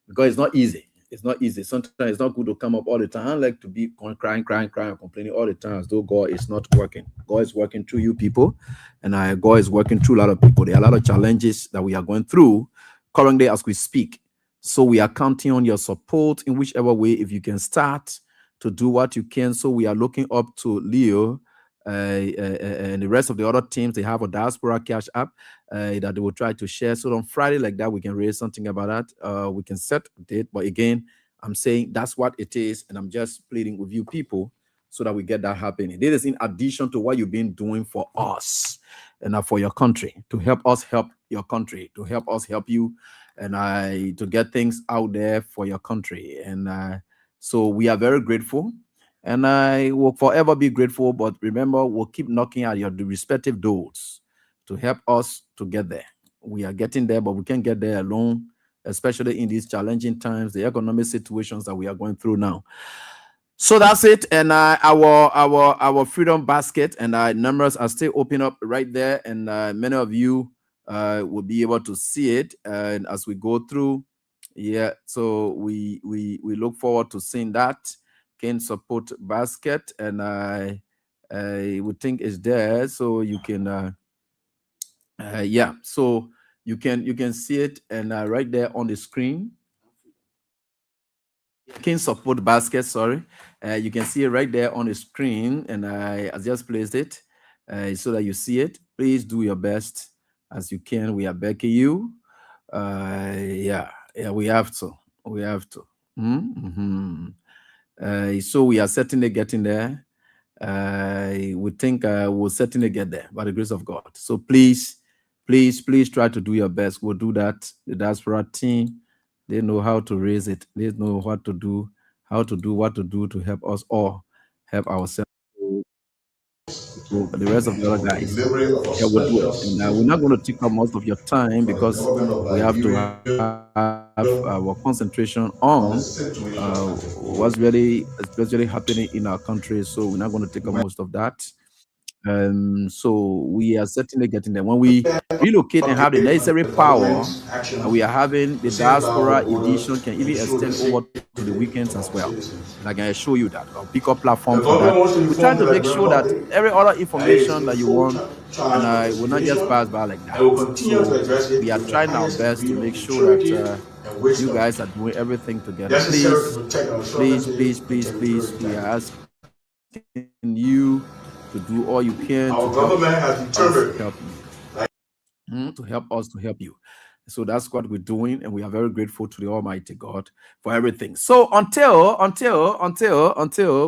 because it's not easy. It's not easy. Sometimes it's not good to come up all the time. I like to be crying, complaining all the time as though God is not working. God is working through you people, and God is working through a lot of people. There are a lot of challenges that we are going through currently as we speak. So we are counting on your support in whichever way, if you can start to do what you can. So we are looking up to Leo and the rest of the other teams. They have a Diaspora Cash app that they will try to share. So on Friday like that, we can raise something about that. We can set a date. But again, I'm saying that's what it is. And I'm just pleading with you people so that we get that happening. This is in addition to what you've been doing for us and for your country, to help us help your country, to help us help you, and to get things out there for your country. And so we are very grateful. And I will forever be grateful. But remember, we'll keep knocking at your respective doors to help us to get there. We are getting there, but we can't get there alone, especially in these challenging times, the economic situations that we are going through now. So that's it. And our Freedom Basket and our numbers are still open up right there. And many of you will be able to see it and as we go through. Yeah. So we look forward to seeing that. Can support basket, and I would think it's there, so you can yeah, so you can see it, and right there on the screen. Can support basket, sorry, you can see it right there on the screen, and I just placed it so that you see it. Please do your best as you can. We are begging you. Yeah, we have to. So we are certainly getting there. We think we'll certainly get there by the grace of God. So please try to do your best. We'll do that. The Diaspora team, they know how to raise it. They know what to do, what to do to help us all help ourselves. So the rest of the other guys, yeah, we'll do it. And we're not going to take up most of your time because we have to have our concentration on what's really especially happening in our country. So we're not going to take up most of that. So we are certainly getting there. When we relocate and have the necessary power, we are having the Diaspora edition can even extend over to the weekends as well. And I can assure you that I'll pick up platform for that. We're trying to make sure that every other information that you want and I will not just pass by like that. So we are trying our best to make sure that you guys are doing everything together. Please, we are asking you to do all you can to help us to help you. So that's what we're doing, and we are very grateful to the Almighty God for everything. So until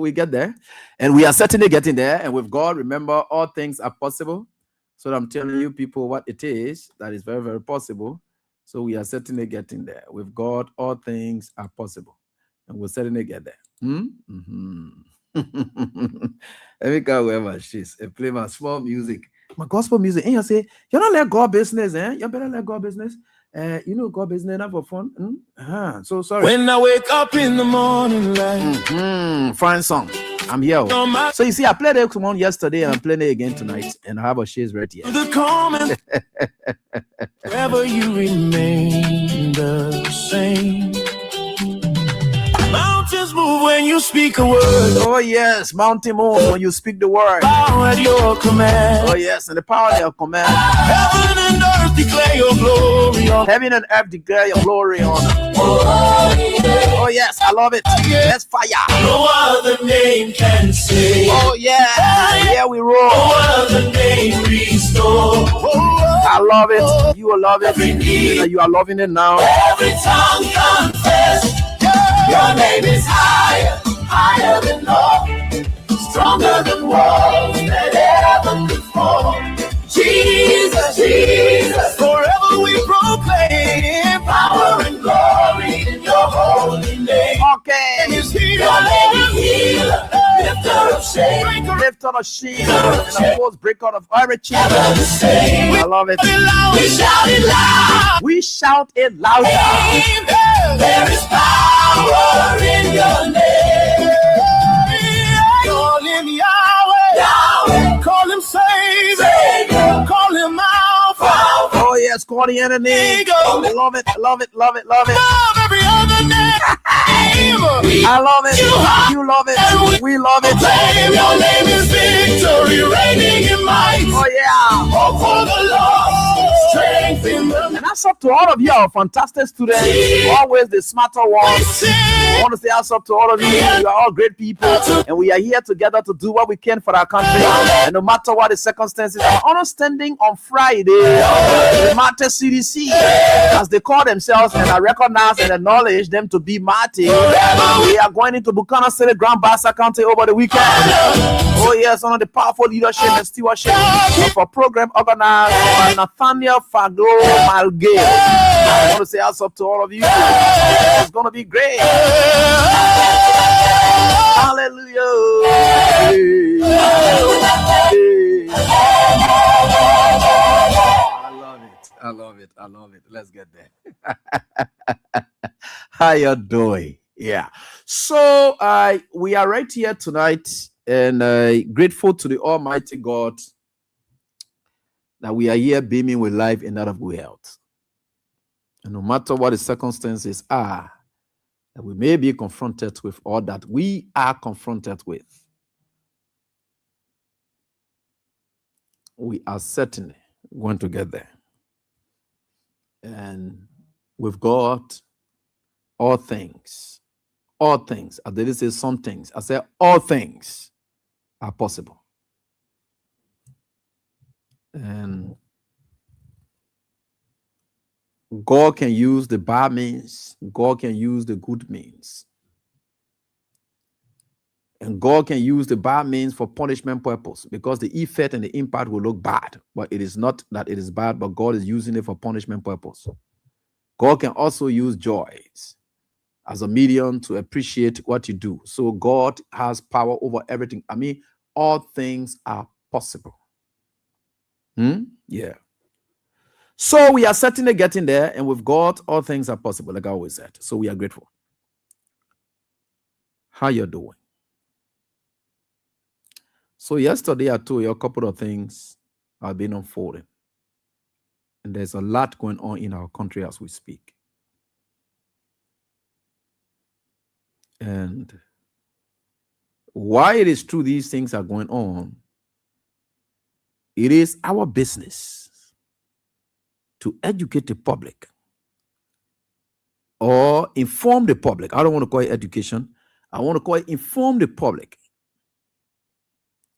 we get there, and we are certainly getting there, and with God, remember, all things are possible. So I'm telling you people what it is that is very, very possible. So we are certainly getting there. With God, all things are possible, and we'll certainly get there. Let me go wherever she's and play my small music, my gospel music. And you say, you don't let God business, You better let God business. You know God business not for fun. So sorry. When I wake up in the morning, like fine song. I'm here. So you see, I played it one yesterday and I'm playing it again tonight. And I have a shades right here. The comment. Wherever you remain the same. Mountains move when you speak a word. Oh yes, mountain move when you speak the word. Power at your command. Oh yes, and the power at your command. Heaven and earth declare your glory on. Heaven and earth declare your glory on. Oh yes, I love it. That's fire. No other name can save. Oh yeah, yeah we roll. No other name restore. I love it. You will love it. You are loving it now. Every tongue confess. Your name is higher, higher than all, stronger than walls that ever before. Jesus, Jesus, forever we proclaim power and glory in your holy name. Okay. And his your name is healer, lifter of shame, lifter of shame, and of course breaker of every chain. I love it. We shout it loud. We shout it louder. There is power in your name. Call him Yahweh. Yahweh. Call him Savior. Call him Alpha. Oh yes, call the enemy. Love it, love it, love it, love it. Love every other name. I love it. You love it. We love it. Your name is victory, reigning in might. Oh yeah. Hope for the lost, strength in the. And that's up to all of you, our fantastic students. Always the smarter ones. I want to say that's up to all of you. You are all great people, and we are here together to do what we can for our country. And no matter what the circumstances, our understanding on Friday, the Mate CDC, as they call themselves, and I recognize and acknowledge them to be Mate. We are going into Buchanan City, Grand Bassa County over the weekend. Oh yes, under the powerful leadership and stewardship of a program organized by Nathaniel Faglo Malgay. I want to say that's up to all of you. It's going to be great. Hallelujah. I love it. I love it. Let's get there. How you doing? Yeah. So we are right here tonight and grateful to the Almighty God that we are here beaming with life and out of good health. And no matter what the circumstances are, that we may be confronted with or that we are confronted with, we are certainly going to get there. And with God, all things, I didn't say some things, I said all things are possible. And God can use the bad means, God can use the good means. And God can use the bad means for punishment purpose, because the effect and the impact will look bad. But it is not that it is bad, but God is using it for punishment purpose. God can also use joys as a medium to appreciate what you do. So God has power over everything. I mean, all things are possible. Yeah. So we are certainly getting there, and with God, all things are possible, like I always said. So we are grateful. How you doing? So yesterday I told you a couple of things have been unfolding. And there's a lot going on in our country as we speak. And why it is true these things are going on, it is our business to educate the public or inform the public. I don't want to call it education. I want to call it inform the public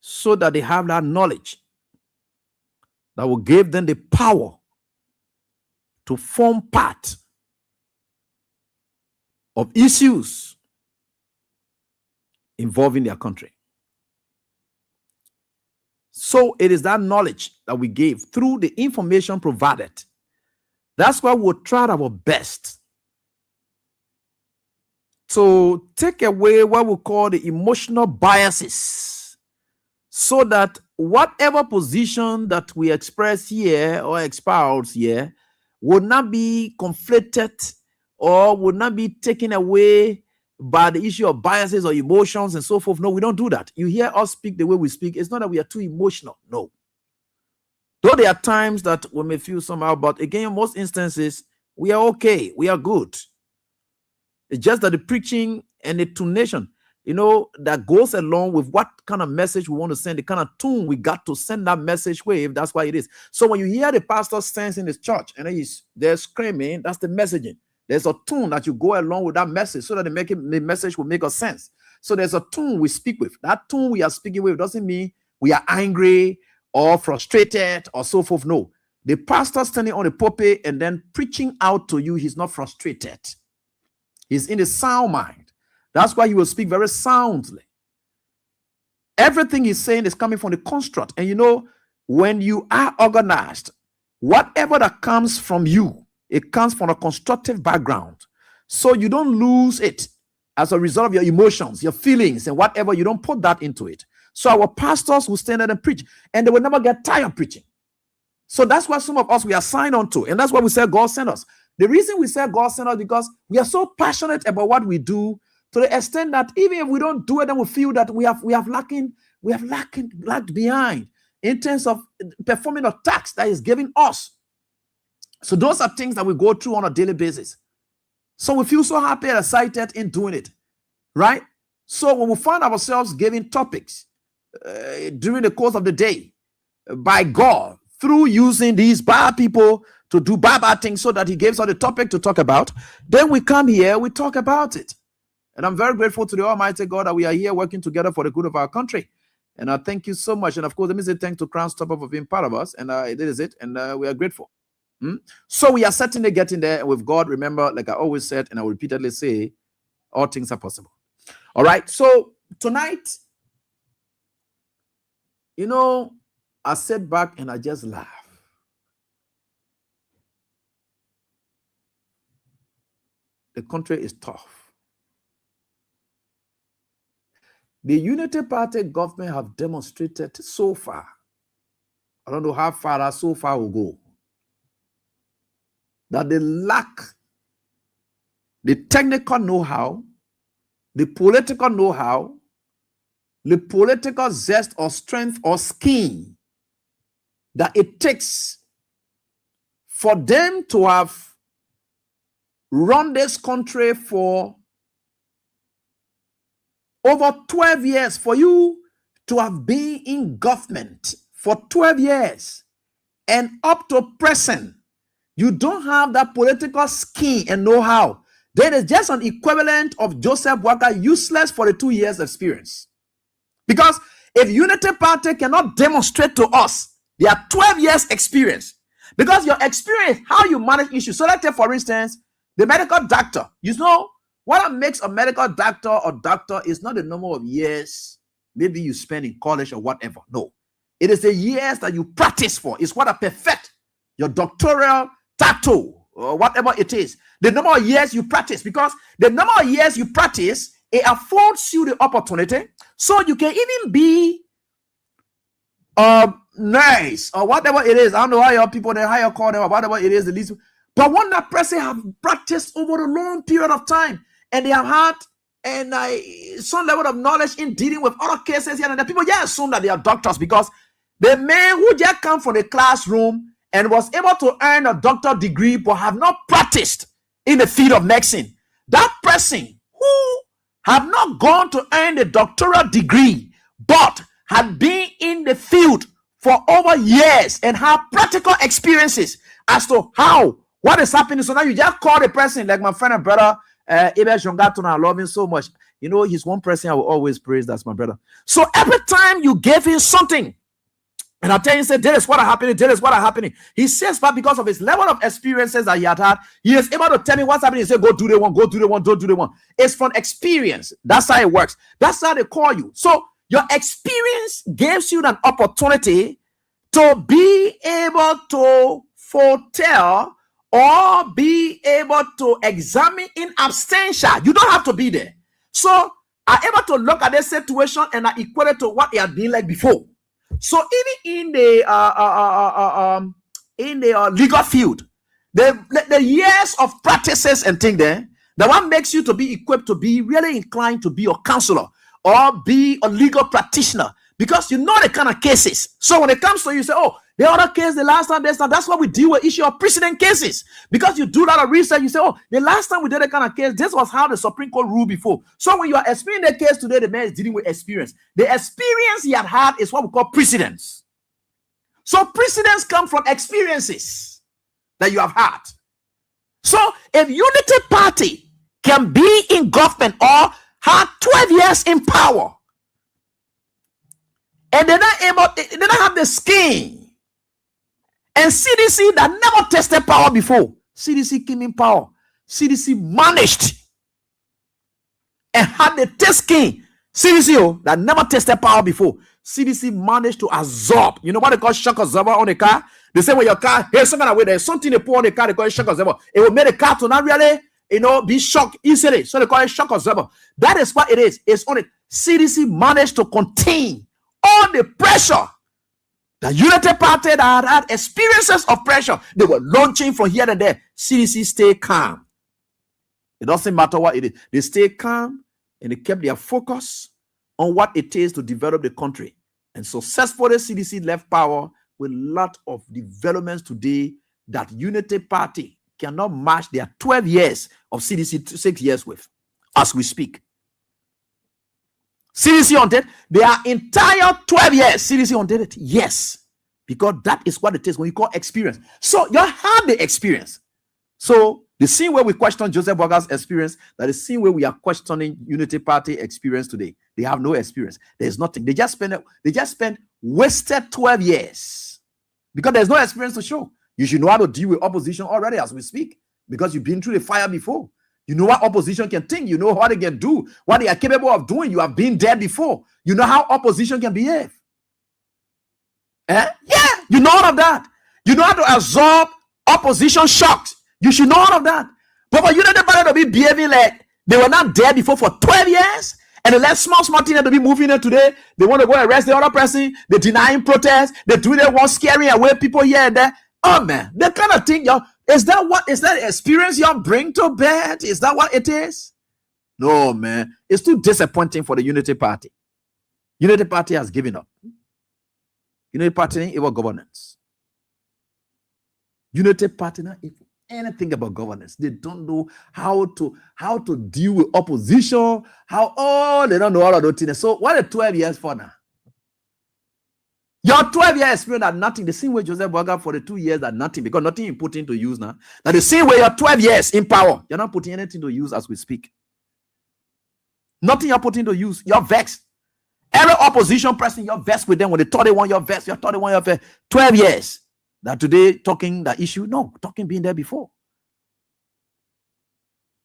so that they have that knowledge that will give them the power to form part of issues involving their country. So it is that knowledge that we gave through the information provided. That's why we'll try our best to take away what we call the emotional biases, so that whatever position that we express here or espouse here would not be conflicted or would not be taken away by the issue of biases or emotions and so forth. No, we don't do that. You hear us speak the way we speak. It's not that we are too emotional. No. Though there are times that we may feel somehow, but again, in most instances, we are okay. We are good. It's just that the preaching and the tunation, that goes along with what kind of message we want to send, the kind of tune we got to send that message with. That's why it is. So when you hear the pastor stands in his church and they're screaming, that's the messaging. There's a tune that you go along with that message so that the message will make a sense. So there's a tune we speak with. That tune we are speaking with doesn't mean we are angry or frustrated or so forth. No. The pastor standing on the pulpit and then preaching out to you, he's not frustrated. He's in a sound mind. That's why he will speak very soundly. Everything he's saying is coming from the construct. And when you are organized, whatever that comes from you, it comes from a constructive background. So you don't lose it as a result of your emotions, your feelings, and whatever. You don't put that into it. So our pastors will stand there and preach, and they will never get tired of preaching. So that's why some of us, we are signed on to. And that's why we say God sent us. The reason we say God sent us because we are so passionate about what we do, to the extent that even if we don't do it, then we feel that we have lagged behind in terms of performing a task that is given us. So those are things that we go through on a daily basis. So we feel so happy and excited in doing it, right? So when we find ourselves giving topics during the course of the day by God through using these bad people to do bad things so that he gives us the topic to talk about, then we come here, we talk about it. And I'm very grateful to the Almighty God that we are here working together for the good of our country. And I thank you so much. And of course, let me say thanks to Crown Stopper for being part of us. And it is it. And we are grateful. So we are certainly getting there. And with God, remember, like I always said, and I will repeatedly say, all things are possible. All right. So tonight, I sat back and I just laughed. The country is tough. The Unity Party government have demonstrated so far. I don't know how far that so far will go. That they lack the technical know-how, the political know-how, the political zest or strength or skin that it takes for them to have run this country for over 12 years, for you to have been in government for 12 years and up to present, you don't have that political skin and know-how. Then it's just an equivalent of Joseph Boakai, useless for the 2 years experience. Because if Unity Party cannot demonstrate to us their 12 years experience, because your experience, how you manage issues. So let's take, for instance, the medical doctor. What makes a medical doctor or doctor is not the number of years maybe you spend in college or whatever. No. It is the years that you practice for. It's what perfect your doctoral title or whatever it is. The number of years you practice, because the number of years you practice, it affords you the opportunity so you can even be nurse or whatever it is. I don't know how your people, how you call them or whatever it is, the least. But when that person have practiced over a long period of time, and they have had some level of knowledge in dealing with other cases here, and the people just assume that they are doctors, because the man who just come from the classroom and was able to earn a doctor degree but have not practiced in the field of medicine, that person who have not gone to earn a doctoral degree but had been in the field for over years and have practical experiences as to what is happening. So now you just call the person, like my friend and brother Abel Jongaton, I love him so much. He's one person I will always praise. That's my brother. So every time you gave him something, and I tell you, say, this is what happening, this is what happening. He says, but because of his level of experiences that he had, he is able to tell me what's happening. He said, go do the one, go do the one, don't do the one. It's from experience. That's how it works. That's how they call you. So your experience gives you an opportunity to be able to foretell or be able to examine in absentia. You don't have to be there. So I'm able to look at this situation and I equate it to what it had been like before. So even in the legal field, the years of practices and things there, The one makes you to be equipped to be really inclined to be a counselor or be a legal practitioner because you know the kind of cases. So when it comes to you, say, oh, the other case, the last time, that's why we deal with issue of precedent cases. Because you do a lot of research, you say, oh, the last time we did a kind of case, this was how the Supreme Court ruled before. So when you are explaining the case today, the man is dealing with experience. The experience he had is what we call precedents. So precedents come from experiences that you have had. So if Unity Party can be in government or have 12 years in power, and they're not able, they don't have the skin, and CDC that never tested power before, CDC came in power, CDC managed and had the test skin, CDC that never tested power before, CDC managed to absorb. You know what they call shock absorber on the car? They say when your car, here's some kind of way, there's something they put on the car, they call it shock absorber. It will make the car to not really, be shocked easily. So they call it shock absorber. That is what it is. It's on it. CDC managed to contain all the pressure. The Unity Party that had experiences of pressure, they were launching from here and there. CDC stay calm. It doesn't matter what it is. They stay calm and they kept their focus on what it is to develop the country. And successfully, CDC left power with a lot of developments today that Unity Party cannot match their 12 years of CDC 6 years with, as we speak. CDC undid their entire 12 years. CDC undid it. Yes. Because that is what it is when you call experience. So you have the experience. So the same way we question Joseph Boakar's experience, that is the same way we are questioning Unity Party experience today. They have no experience. There's nothing. They just spent wasted 12 years because there's no experience to show. You should know how to deal with opposition already as we speak because you've been through the fire before. You know what opposition can think. You know what they can do, what they are capable of doing. You have been there before. You know how opposition can behave. Yeah, you know all of that. You know how to absorb opposition shocks. You should know all of that. But for Unity Party to be behaving like they were not there before for 12 years, and they let small things to be moving there today. They want to go arrest the other person. They denying protest. They do their one scaring away people here and there. Oh man, that kind of thing, y'all. Is that experience y'all bring to bed? Is that what it is? No, man. It's too disappointing for the Unity Party. Unity Party has given up. Unity Party ain't about governance. Unity Party not even anything about governance. They don't know how to deal with opposition. They don't know all of those things. So what are 12 years for now? Your 12-year experience had nothing. The same way Joseph Boakar for the 2 years had nothing because nothing you put into use now. Now the same way your 12 years in power, you're not putting anything to use as we speak. Nothing you're putting to use. You're vexed. Every opposition person, you're vexed with them. When they thought they want your vexed, you thought they want your vexed. 12 years. That today talking that issue, no, talking being there before.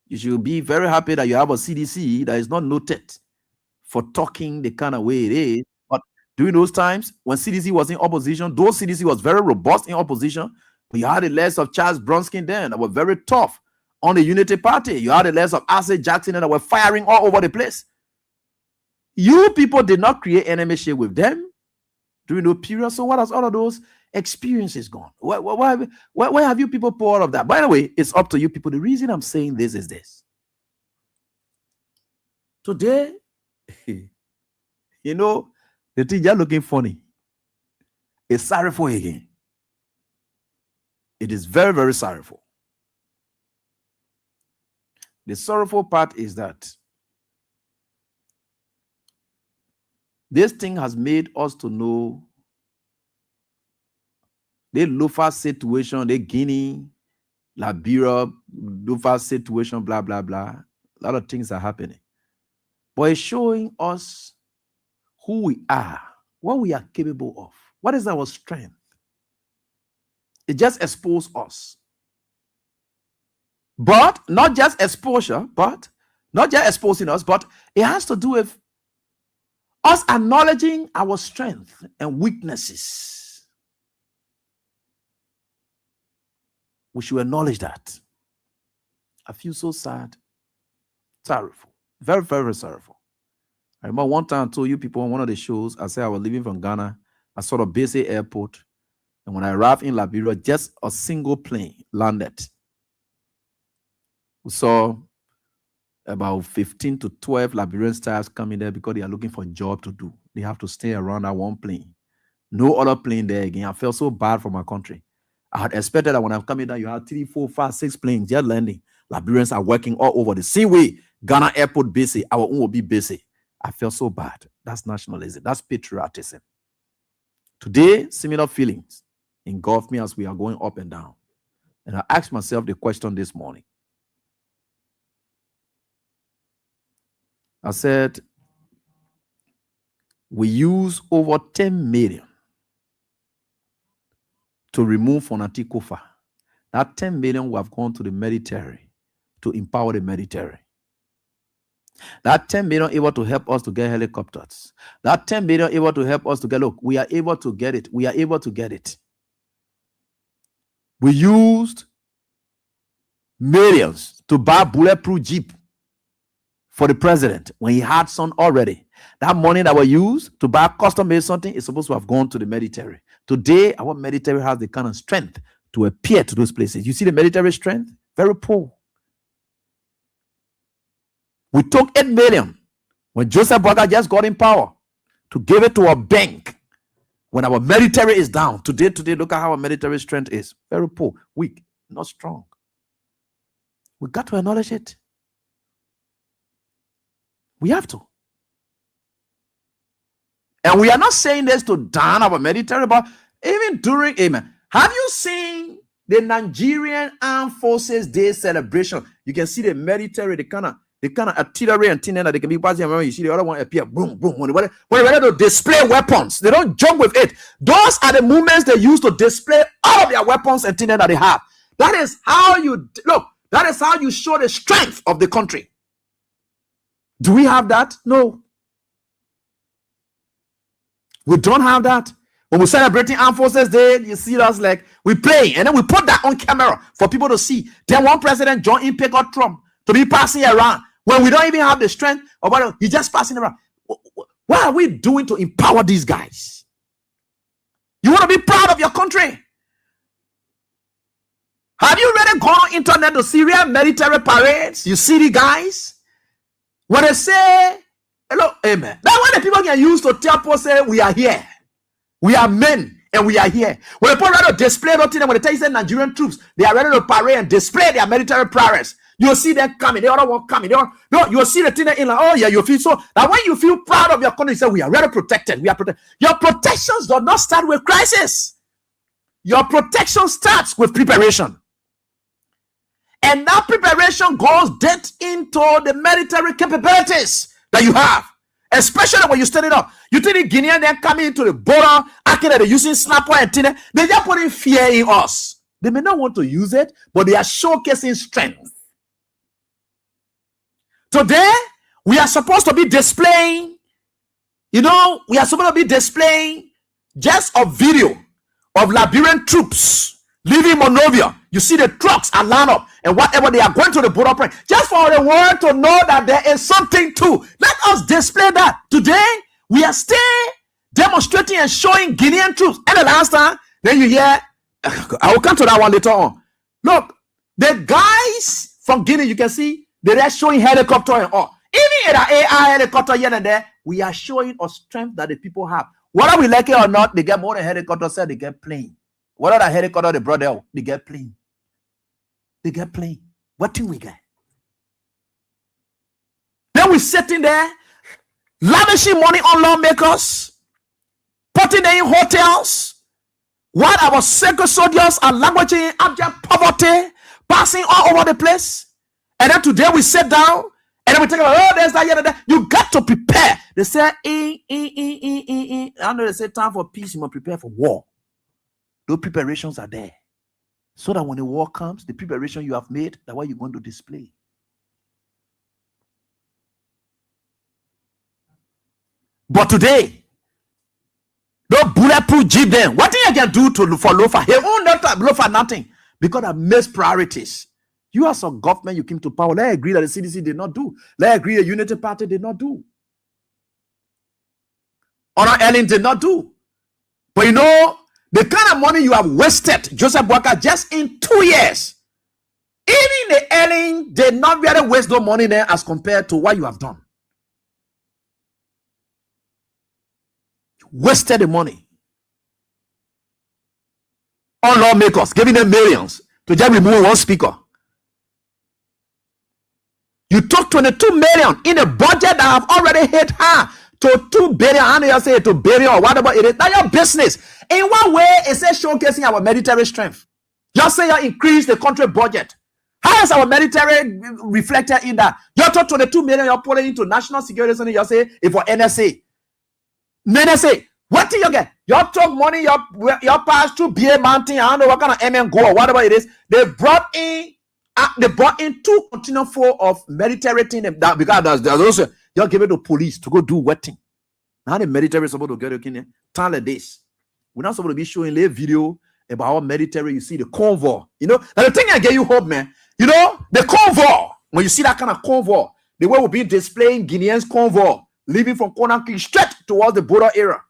You should be very happy that you have a CDC that is not noted for talking the kind of way it is. But during those times when CDC was in opposition, though CDC was very robust in opposition, but you had the legs of Charles Bronski then that were very tough on the Unity Party. You had the legs of Asa Jackson that were firing all over the place. You people did not create enemyship with them during those periods. So what has all of those experiences gone? Why have you people put all of that? By the way, it's up to you people. The reason I'm saying this is this. Today, the thing you're looking funny. It's sorrowful again. It is very, very sorrowful. The sorrowful part is that this thing has made us to know the Lofa situation, the Guinea, Liberia, Lofa situation, blah, blah, blah. A lot of things are happening. But it's showing us who we are, what we are capable of. What is our strength? It just exposes us. But not just exposure, but not just exposing us, but it has to do with us acknowledging our strength and weaknesses. We should acknowledge that. I feel so sad, sorrowful, very, very sorrowful. I remember one time I told you people on one of the shows, I said I was leaving from Ghana. I saw the Bese airport. And when I arrived in Liberia, just a single plane landed. We saw about 15 to 12 Liberian stars coming there because they are looking for a job to do. They have to stay around that one plane. No other plane there again. I felt so bad for my country. I had expected that when I'm coming down, you have 3, 4, 5, 6 planes just landing. Liberians are working all over the same way. Ghana airport busy, our own will be busy. I felt so bad. That's nationalism. That's patriotism. Today, similar feelings engulf me as we are going up and down. And I asked myself the question this morning. I said, we use over 10 million to remove Fonati Kofa. That 10 million will have gone to the military to empower the military. That 10 million able to help us to get helicopters. That 10 million able to help us to get, look, we are able to get it. We are able to get it. We used millions to buy bulletproof Jeep for the president when he had some already. That money that was used to buy custom-made something is supposed to have gone to the military. Today, our military has the kind of strength to appear to those places. You see the military strength? Very poor. We took 8 million when Joseph Boakai just got in power to give it to a bank when our military is down. Today, look at how our military strength is. Very poor, weak, not strong. We got to acknowledge it. We have to. And we are not saying this to down our military, but even during, amen. Have you seen the Nigerian Armed Forces Day celebration? You can see the military, the kind of artillery and thing that they can be passing around. You see the other one appear, boom, boom. When they're ready to display weapons, they don't joke with it. Those are the movements they use to display all of their weapons and things that they have. That is how you look. That is how you show the strength of the country. Do we have that? No. We don't have that. When we're celebrating Armed Forces Day, you see us like we play, and then we put that on camera for people to see. Then one president, John Impey, got Trump to be passing around when we don't even have the strength of what he's just passing around. What are we doing to empower these guys? You want to be proud of your country? Have you really gone on internet to see real military parades? You see the guys? When they say, hello, amen. That's when the people can use to tell people, say, we are here. We are men and we are here. When people ready to display nothing, when they tell you say Nigerian troops, they are ready to parade and display their military prowess. You'll see them coming. The other one coming. You'll see the thing in like, oh yeah, you feel so. Now when you feel proud of your country, you say, we are really protected. We are protected. Your protections do not start with crisis. Your protection starts with preparation. And that preparation goes deep into the military capabilities that you have. Especially when you stand it up. You think the Guinean then coming into the border, acting like they're using snapper and thing, they just putting fear in us. They may not want to use it, but they are showcasing strength. Today, we are supposed to be displaying, we are supposed to be displaying just a video of Liberian troops leaving Monrovia. You see the trucks are lined up and whatever they are going to the border point. Just for the world to know that there is something too. Let us display that. Today, we are still demonstrating and showing Guinean troops. And the last time, then you hear, I will come to that one later on. Look, the guys from Guinea, you can see, they're showing helicopter and all. Even in the AI helicopter here and there, we are showing a strength that the people have. Whether we like it or not, they get more than helicopter, so they get plane. Whether the helicopter they brought there, they get plane. They get plane. What do we get? Then we sitting there, lavishing money on lawmakers, putting them in hotels, while our secret soldiers are languishing in abject poverty, passing all over the place. And then today we sit down and then we think about, oh, there's that, that. You got to prepare. They say, I know they say time for peace, you must prepare for war. Those preparations are there. So that when the war comes, the preparation you have made, that's what you're going to display. But today, no bulletproof Jeep then. What do you can do for Lofa? He won't not Lofa nothing because of missed priorities. You as a government, you came to power. Let's agree that the CDC did not do. Let's agree the Unity Party did not do. Honor Ellen did not do. But you know, the kind of money you have wasted, Joseph Boakai, just in 2 years. Even the earning, they not really waste no money there as compared to what you have done. You wasted the money on lawmakers, giving them millions to just remove one speaker. You took 22 million in a budget that have already hit her to 2 billion. I know you say to billion or whatever it is. That's your business. In one way, it says showcasing our military strength. Just say you increase the country budget. How is our military reflected in that? You took 22 million, you're putting into national security, and you say it for NSA. NSA, what do you get? You took money, you passed through BA Mountain, I don't know what kind of MN go or whatever it is. They brought in 2 container full of military thing that because there's also you give it to police to go do wetting. Now the military is supposed to get in there. Like this. We're not supposed to be showing a video about our military. You see the convoy. You know, now the thing I get you hope, man. You know, the convoy. When you see that kind of convoy, the way we'll be displaying Guineans convoy leaving from Conakry straight towards the border area.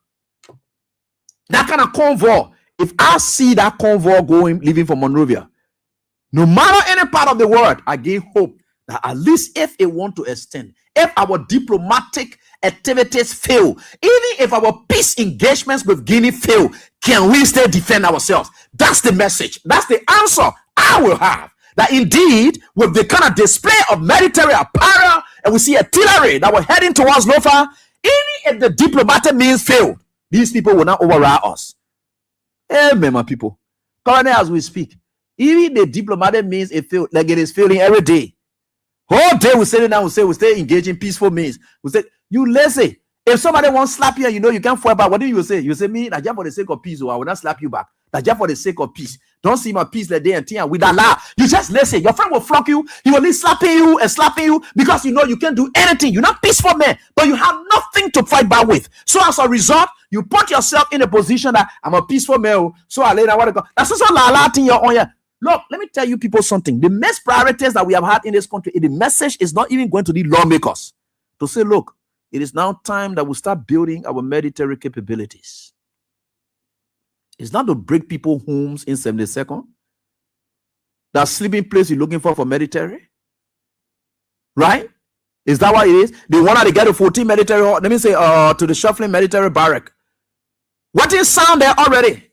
That kind of convoy. If I see that convoy going leaving from Monrovia, no matter any part of the world, I give hope that at least if it want to extend, if our diplomatic activities fail, even if our peace engagements with Guinea fail, can we still defend ourselves? That's the message. That's the answer I will have. That indeed, with the kind of display of military apparel, and we see artillery that we're heading towards Lofa, even if the diplomatic means failed, these people will not override us. Amen, my people. Currently, as we speak, even the diplomatic means it failed, like it is failing every day. Whole day we say it now, we say we stay engaging peaceful means. We say, you lazy. If somebody wants to slap you, you know you can't fight back. What do you say? You say, me, that's just for the sake of peace, or I will not slap you back. That's just for the sake of peace. Don't see my peace like day and tea with Allah. You just listen. Your friend will flock you. He will be slapping you and slapping you because you know you can't do anything. You're not peaceful man, but you have nothing to fight back with. So as a result, you put yourself in a position that I'm a peaceful man. So I later want to go. That's also la thing you're on here. Look, let me tell you people something. The next priorities that we have had in this country, the message is not even going to the lawmakers to say, look, it is now time that we start building our military capabilities. It's not to break people's homes in 72nd. That sleeping place you're looking for military. Right? Is that what it is? They want to get a 14 military, let me say, to the shuffling military barrack. What is sound there already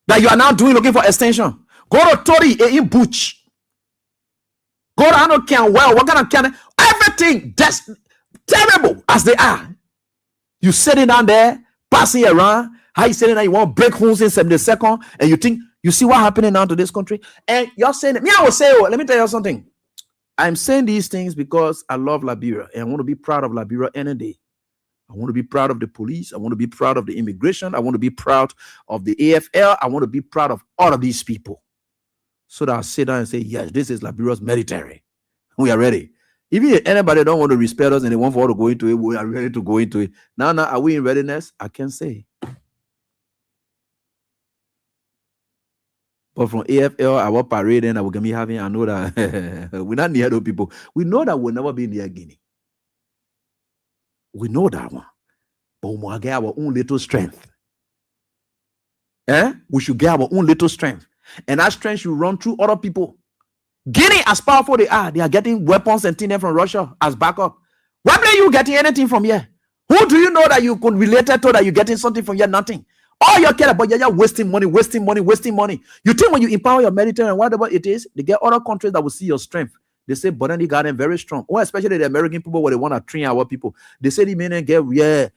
that you are now doing looking for extension? Go to Tori in Butch. Go to Ano Can well. What kind of can everything that's terrible as they are. You sitting down there, passing around. How you sitting there? You want to break homes in 72nd, and you think you see what happening now to this country, and you're saying it. Me, I will say, oh, let me tell you something. I'm saying these things because I love Liberia, and I want to be proud of Liberia any day. I want to be proud of the police. I want to be proud of the immigration. I want to be proud of the AFL. I want to be proud of all of these people. So that I'll sit down and say, yes, this is Liberia's military. We are ready. Even if anybody don't want to respect us and they want for us to go into it, we are ready to go into it. Now, are we in readiness? I can't say. But from AFL, our parade and our going to be having, I know that we're not near those people. We know that we'll never be near Guinea. We know that one. But we must get our own little strength. We should get our own little strength. And that strength should run through other people. Guinea, as powerful they are getting weapons and things from Russia as backup. Why are you getting anything from here? Who do you know that you could relate to that you're getting something from here? Nothing. All you care about, you're wasting money. You think when you empower your military and whatever it is, they get other countries that will see your strength. They say, but then they got them very strong. Or especially the American people where they want to train our people. They say the men get ready.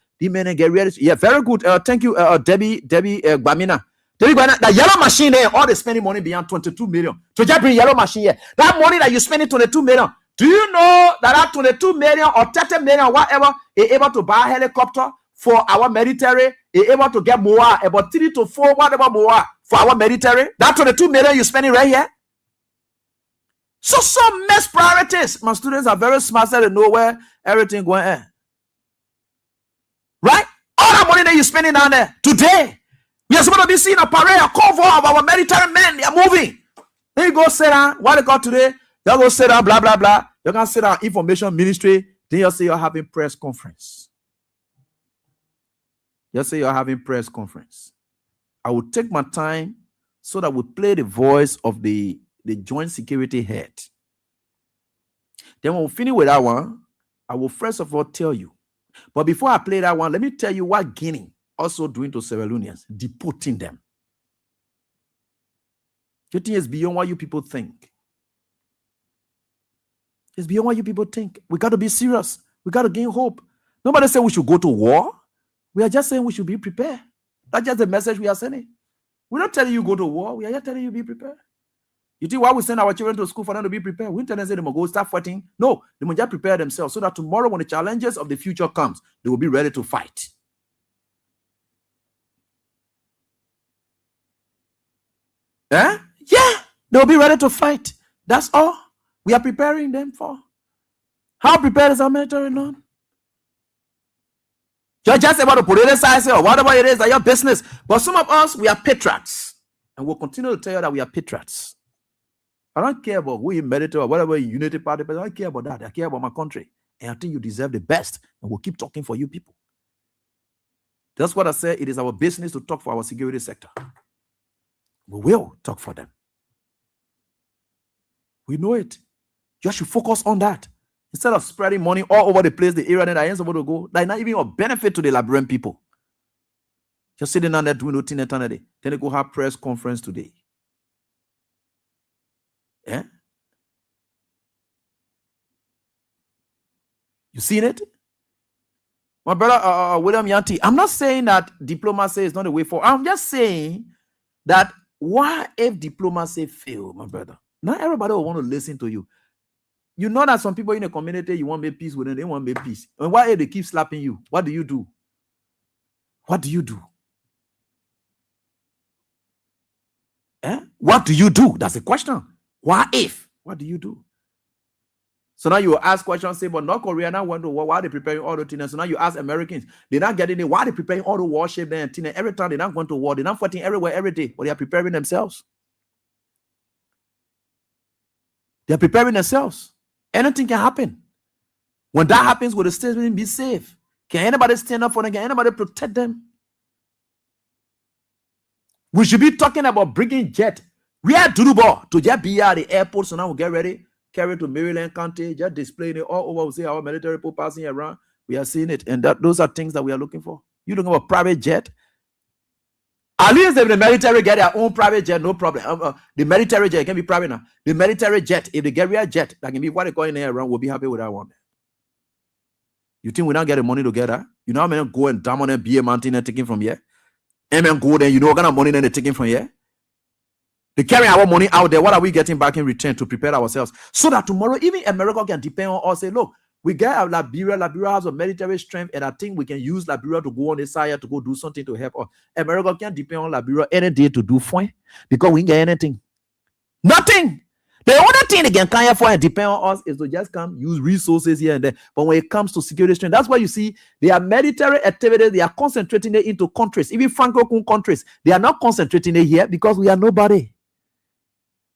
Yeah, very good. Thank you, Debbie Bamina. The yellow machine there, all the spending money beyond 22 million. So just bring yellow machine here. That money that you spending 22 million. Do you know that 22 million or 30 million, whatever, is able to buy a helicopter for our military? Is able to get more, about 3 to 4, whatever more for our military? That 22 million you spending right here. So some mess priorities. My students are very smart, so they know where everything going on. Right? All that money that you spending down there today. We are supposed to be seeing a parade, a convoy of our military men. They are moving. Then you go sit down. What they got today? You go sit down, blah, blah, blah. You can sit down, information ministry. Then you say you're having press conference. You say you're having press conference. I will take my time so that we play the voice of the the Joint Security Head. Then when we finish with that one, I will first of all tell you. But before I play that one, let me tell you what Guinea also doing to Sierra Leoneans, deporting them. You think it's beyond what you people think. It's beyond what you people think. We got to be serious. We got to gain hope. Nobody said we should go to war. We are just saying we should be prepared. That's just the message we are sending. We're not telling you go to war. We are just telling you be prepared. You think why we send our children to school for them to be prepared? We tell them say they must go start fighting. No, they must just prepare themselves so that tomorrow when the challenges of the future comes, they will be ready to fight. Yeah, they'll be ready to fight. That's all we are preparing them for. How prepared is our military not? You're just about to put it aside or whatever it is, that your business. But some of us, we are patriots. And we'll continue to tell you that we are patriots. I don't care about who you meditate or whatever unity party, but I don't care about that. I care about my country. And I think you deserve the best. And we'll keep talking for you people. That's what I said. It is our business to talk for our security sector. We will talk for them. We know it. You should focus on that. Instead of spreading money all over the place, the area that I ain't supposed to go, that's not even a benefit to the Liberian people. Just sitting down there doing nothing eternity. Then they go have press conference today. Yeah? You seen it? My brother William Yanti, I'm not saying that diplomacy is not the way forward. I'm just saying that why if diplomacy fail, my brother? Not everybody will want to listen to you. You know that some people in the community, you want to make peace with them, they want to make peace. And why if they keep slapping you? What do you do? What do you do? What do you do? That's the question. Why if? What do you do? So now you ask questions, say, but North Korea now went to war. Why are they preparing all the things? So now you ask Americans, they're not getting it. Why are they preparing all the warship there? And every time they're not going to war, they're not fighting everywhere, every day, but they are preparing themselves. They're preparing themselves. Anything can happen. When that happens, will the state be safe? Can anybody stand up for them? Can anybody protect them? We should be talking about bringing jet. We are Dudubo to just be at the airport, so now we get ready. Carry to Maryland County, just displaying it all over. We see our military people passing around. We are seeing it, and those are things that we are looking for. You looking for a private jet? At least if the military get their own private jet, no problem. The military jet can be private now. The military jet, if they get real jet, that can be what they call in there around, we'll be happy with that one. You think we not get the money together? You know how many go and damn on them BA mountain and taking from here? And then go there, you know what kind of money then they're taking from here? They carry our money out there. What are we getting back in return to prepare ourselves? So that tomorrow, even America can depend on us. Say, look, we get our Liberia. Liberia has a military strength, and I think we can use Liberia to go on this side to go do something to help us. America can depend on Liberia any day to do fine because we ain't get anything. Nothing. The only thing they can come for and depend on us is to just come use resources here and there. But when it comes to security strength, that's why you see their military activities, they are concentrating it into countries, even Francophone countries. They are not concentrating it here because we are nobody.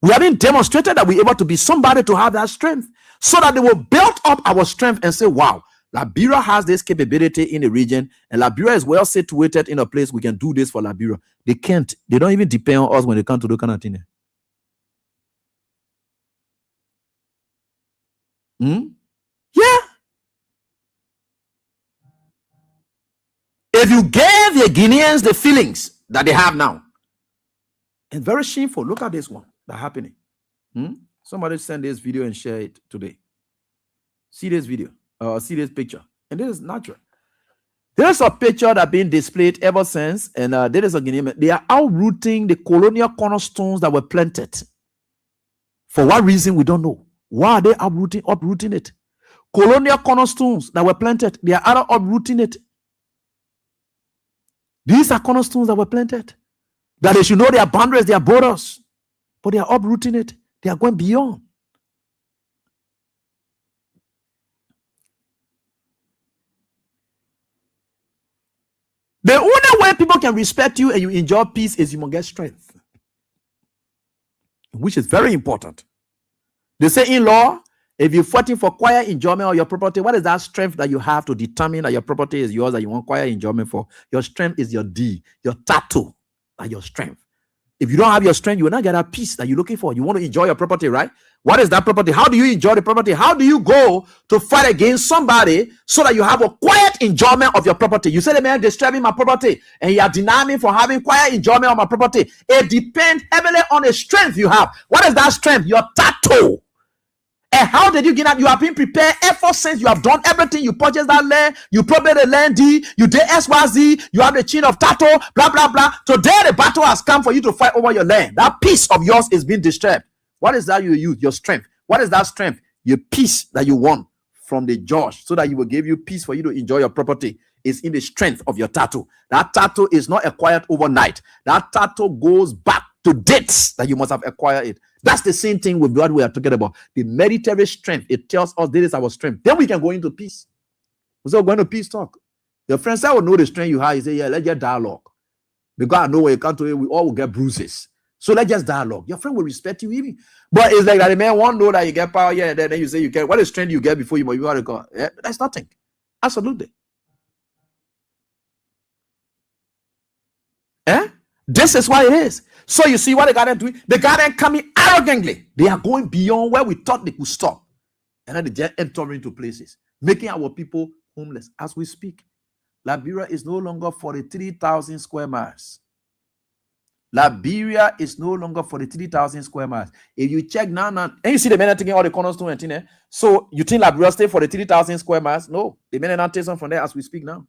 We have been demonstrated that we're able to be somebody to have that strength so that they will build up our strength and say, wow, Liberia has this capability in the region and Liberia is well situated in a place we can do this for Liberia. They can't. They don't even depend on us when they come to do kind of thing. Yeah. If you gave the Guineans the feelings that they have now, and very shameful, look at this one that's happening. Somebody send this video and share it today. See this video, see this picture, and this is natural. There's a picture that's been displayed ever since, and there is a Guinean. They are uprooting the colonial cornerstones that were planted. For what reason, we don't know. Why are they uprooting it? Colonial cornerstones that were planted, they are uprooting it. These are cornerstones that were planted. That they should know their boundaries, their borders. But they are uprooting it. They are going beyond. The only way people can respect you and you enjoy peace is you must get strength. Which is very important. They say in law, if you're fighting for quiet enjoyment of your property, what is that strength that you have to determine that your property is yours, that you want quiet enjoyment for? Your strength is your D, your tattoo, and your strength. If you don't have your strength, you will not get that peace that you're looking for. You want to enjoy your property, right? What is that property? How do you enjoy the property? How do you go to fight against somebody so that you have a quiet enjoyment of your property? You say the man disturbing my property and you are denying me for having quiet enjoyment of my property. It depends heavily on the strength you have. What is that strength? Your tattoo. And how did you get that? You have been prepared ever since you have done everything. You purchased that land, you probably the land deed, you did XYZ, you have the chain of tattoo, blah, blah, blah. Today the battle has come for you to fight over your land. That piece of yours is being disturbed. What is that you use? Your strength. What is that strength? Your peace that you want from the judge so that he will give you peace for you to enjoy your property is in the strength of your tattoo. That tattoo is not acquired overnight. That tattoo goes back to dates that you must have acquired it. That's the same thing with what we are talking about. The military strength. It tells us this is our strength. Then we can go into peace. So going to peace talk. Your friends I will know the strength you have. You say, yeah, let's get dialogue. Because I know when you come to it, we all will get bruises. So let's just dialogue. Your friend will respect you even. But it's like that the man won't know that you get power. Yeah, then you say you get what is strength you get before you want to go. Yeah, that's nothing. Absolutely. This is what it is. So you see what the garden doing? The garden coming arrogantly. They are going beyond where we thought they could stop. And then they just enter into places, making our people homeless as we speak. Liberia is no longer 43,000 square miles. Liberia is no longer 43,000 square miles. If you check now, and you see the men are taking all the cornerstone and thing, so you think Liberia stay 43,000 square miles? No, the men are not taking from there as we speak now.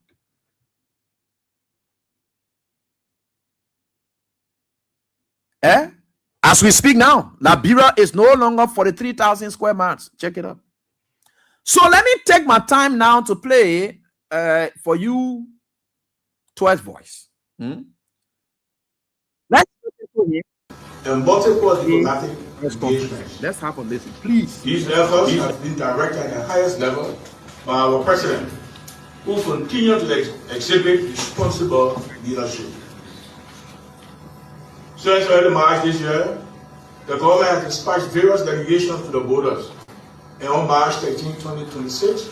As we speak now, Liberia is no longer 43,000 square miles. Check it out. So let me take my time now to play for you Twice voice. Let's listen to him. And multiple diplomatic engagements. Let's have a listen, please. These efforts have been directed at the highest level by our president, who continue to exhibit responsible leadership. Since early March this year, the government has dispatched various delegations to the borders, and on March 13, 2026,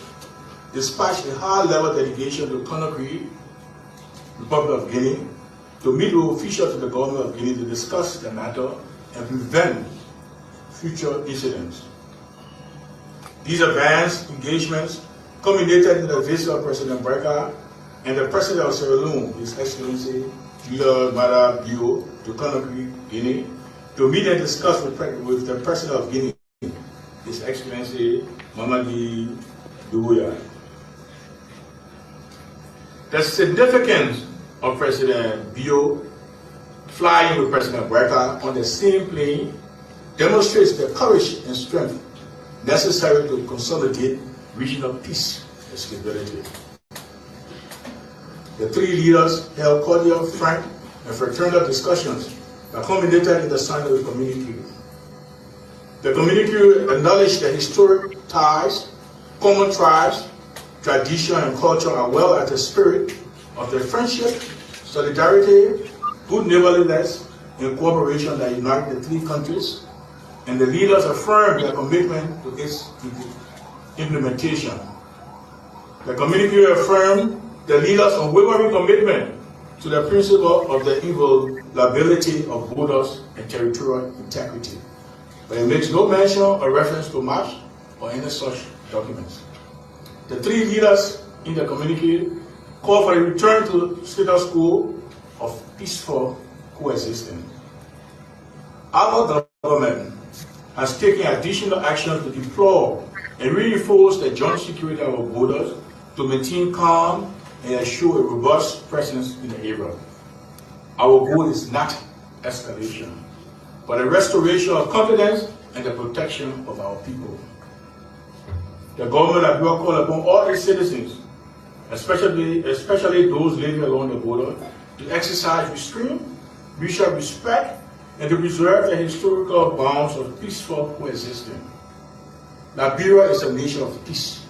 dispatched a high-level delegation to Conakry, Republic of Guinea, to meet with officials of the government of Guinea to discuss the matter and prevent future incidents. These advanced engagements culminated in the visit of President Barca and the President of Sierra Leone, His Excellency Julius Maada Bio, to Conakry, Guinea, to meet and discuss with the President of Guinea, His Excellency Mamadi Doumbouya. The significance of President Bio flying with President Barca on the same plane demonstrates the courage and strength necessary to consolidate regional peace and stability. The three leaders held cordial, frank, and fraternal discussions that culminated in the signing of the communique. The communique acknowledged the historic ties, common tribes, tradition, and culture, as well as the spirit of the friendship, solidarity, good neighborliness, and cooperation that unite the three countries, and the leaders affirmed their commitment to its implementation. The communique affirmed the leaders' unwavering commitment to the principle of the inviolability of borders and territorial integrity, but it makes no mention or reference to maps or any such documents. The three leaders in the communique call for a return to status quo of peaceful coexistence. Our government has taken additional action to deploy and reinforce the joint security of our borders to maintain calm and ensure a robust presence in the area. Our goal is not escalation, but a restoration of confidence and the protection of our people. The government has called upon all its citizens, especially those living along the border, to exercise restraint, mutual respect, and to preserve the historical bounds of peaceful coexistence. Liberia is a nation of peace,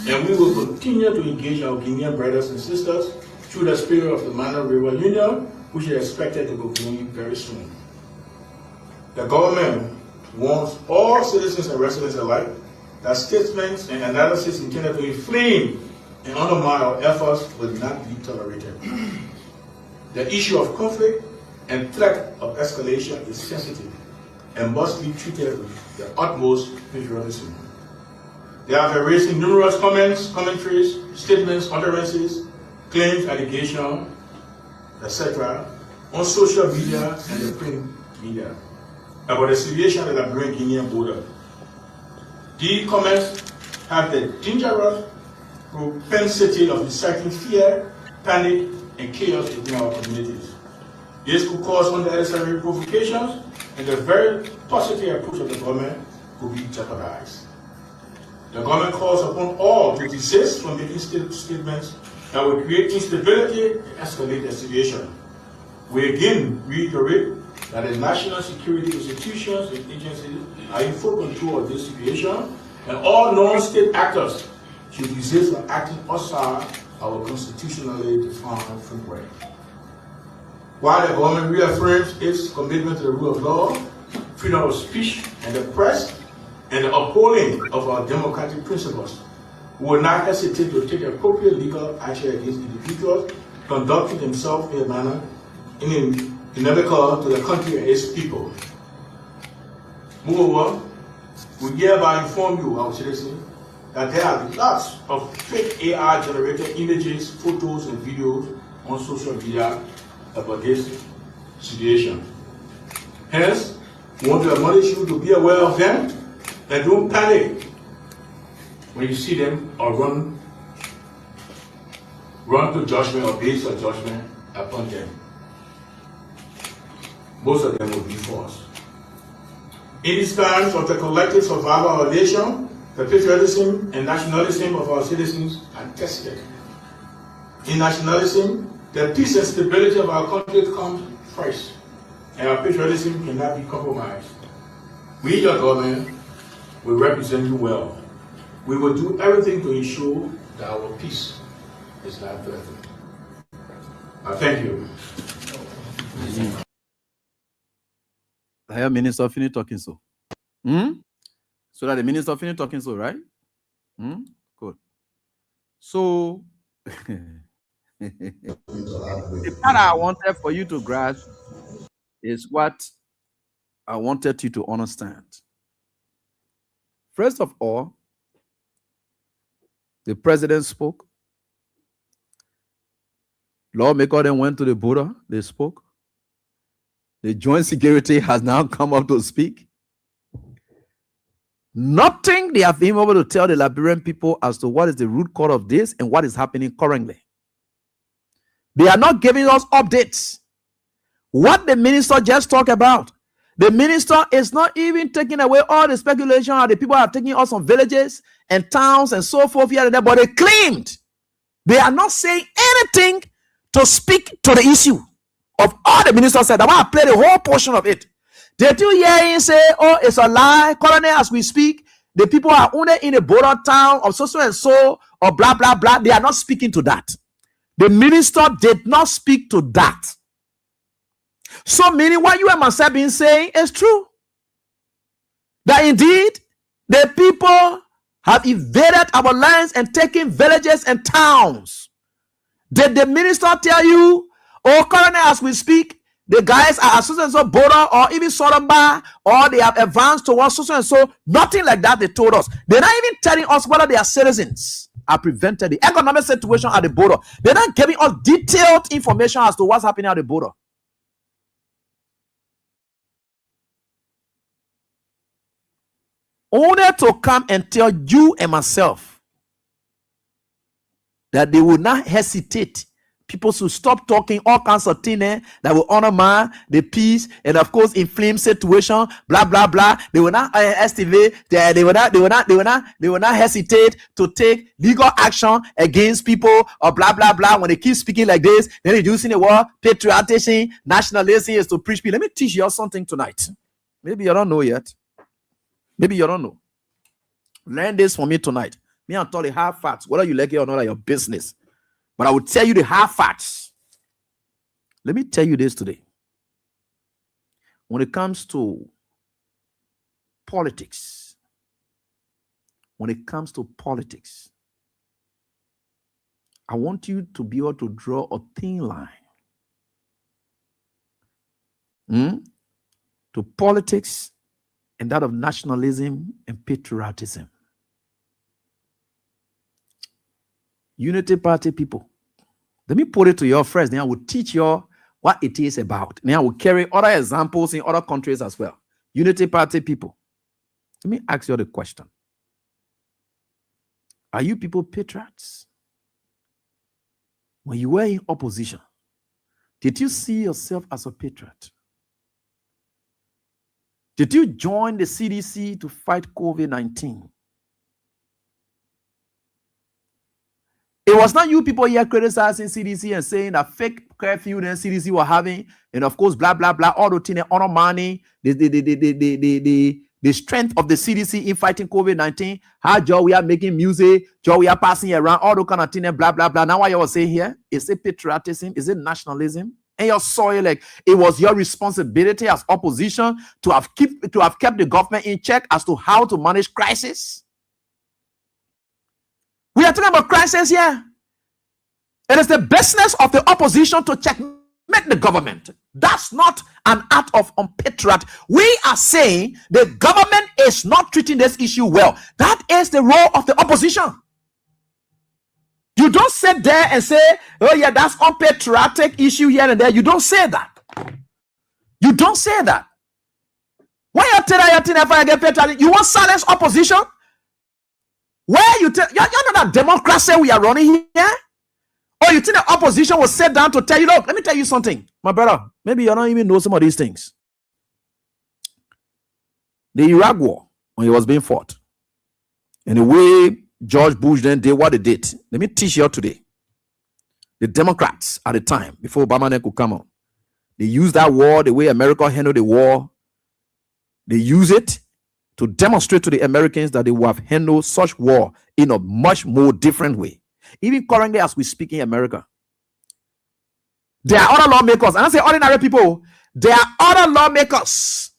and we will continue to engage our Guinean brothers and sisters through the spirit of the Mana River Union, which is expected to begin very soon. The government warns all citizens and residents alike that statements and analysis intended to inflame and undermine our efforts will not be tolerated. The issue of conflict and threat of escalation is sensitive and must be treated with the utmost patriotism. They have been raising numerous comments, commentaries, statements, utterances, claims, allegations, etc. on social media and the print media about the situation at the Liberian-Guinean border. These comments have the dangerous propensity of inciting fear, panic, and chaos within our communities. This could cause unnecessary provocations, and the very positive approach of the government could be jeopardized. The government calls upon all to desist from making statements that will create instability and escalate the situation. We again reiterate that the national security institutions and agencies are in full control of this situation, and all non-state actors should desist from acting outside our constitutionally defined framework. While the government reaffirms its commitment to the rule of law, freedom of speech and the press, and the upholding of our democratic principles, we will not hesitate to take appropriate legal action against individuals conducting themselves in a manner inimical to the country and its people. Moreover, we hereby inform you, our citizens, that there are lots of fake AI-generated images, photos, and videos on social media about this situation. Hence, we want to admonish you to be aware of them and don't panic when you see them or run to judgment or base your judgment upon them. Most of them will be false. In these times of the collective survival of our nation, the patriotism and nationalism of our citizens are tested. In nationalism, the peace and stability of our country comes first, and our patriotism cannot be compromised. We, your government, will represent you well. We will do everything to ensure that our peace is not threatened. I thank you. I hear Minister finish talking so. So that the minister finish talking so, right? Good. So the part I wanted for you to grasp is what I wanted you to understand. First of all, the president spoke. Lawmakers then went to the border, they spoke. The joint security has now come up to speak. Nothing they have been able to tell the Liberian people as to what is the root cause of this and what is happening currently. They are not giving us updates. What the minister just talked about, the minister is not even taking away all the speculation how the people are taking us from villages and towns and so forth here and there, but they claimed they are not saying anything to speak to the issue of all the minister said. I want to play the whole portion of it. Did you hear him say, oh, it's a lie? Colonel, as we speak, the people are only in a border town of so and so or blah, blah, blah. They are not speaking to that. The minister did not speak to that. So meaning what you and myself been saying is true. That indeed, the people have invaded our lands and taken villages and towns. Did the minister tell you, oh, Colonel, as we speak, the guys are at so and so border or even Soromba, or they have advanced towards so and so? Nothing like that they told us. They're not even telling us whether their citizens are prevented the economic situation at the border. They're not giving us detailed information as to what's happening at the border. Only to come and tell you and myself that they will not hesitate. People should stop talking all kinds of things that will undermine the peace and, of course, inflame situation. Blah blah blah. They will not estimate. They will not hesitate to take legal action against people or blah blah blah. When they keep speaking like this, then they're using the word patriotism, nationalism is to preach peace. Let me teach you all something tonight. Maybe you don't know yet. Maybe you don't know. Learn this from me tonight. Me, I'll tell you hard facts. Whether you like it or not, are your business. But I will tell you the hard facts. Let me tell you this today. When it comes to politics, I want you to be able to draw a thin line to politics and that of nationalism and patriotism. Unity Party people. Let me put it to you first. Then I will teach you what it is about. Then I will carry other examples in other countries as well. Unity Party people. Let me ask you the question. Are you people patriots? When you were in opposition, did you see yourself as a patriot? Did you join the CDC to fight COVID-19? It was not you people here criticizing CDC and saying that fake curfew and CDC were having, and of course, blah, blah, blah, all the thing, honor money, the strength of the CDC in fighting COVID-19, how Joe we are making music, Joe we are passing around, all the kind of thing, blah, blah, blah. Now what you were saying here, is it patriotism? Is it nationalism? And you're sorry, like it was your responsibility as opposition to have kept the government in check as to how to manage crisis. We are talking about crisis here. It is the business of the opposition to checkmate the government. That's not an act of unpatriot. We are saying the government is not treating this issue well. That is the role of the opposition. You don't sit there and say, oh yeah, that's unpatriotic issue here and there. You don't say that. You don't say that. Why you tell that if I get patriotic? You want silence opposition? Where you tell you know that democracy we are running here? Or you think the opposition will sit down to tell you, look, let me tell you something, my brother. Maybe you don't even know some of these things. The Iraq War, when it was being fought, and the way George Bush then did what they did. Let me teach you today. The Democrats at the time, before Obama could come on, they used that war the way America handled the war. They use it to demonstrate to the Americans that they will have handled such war in a much more different way. Even currently, as we speak in America, there are other lawmakers, and I say ordinary people, there are other lawmakers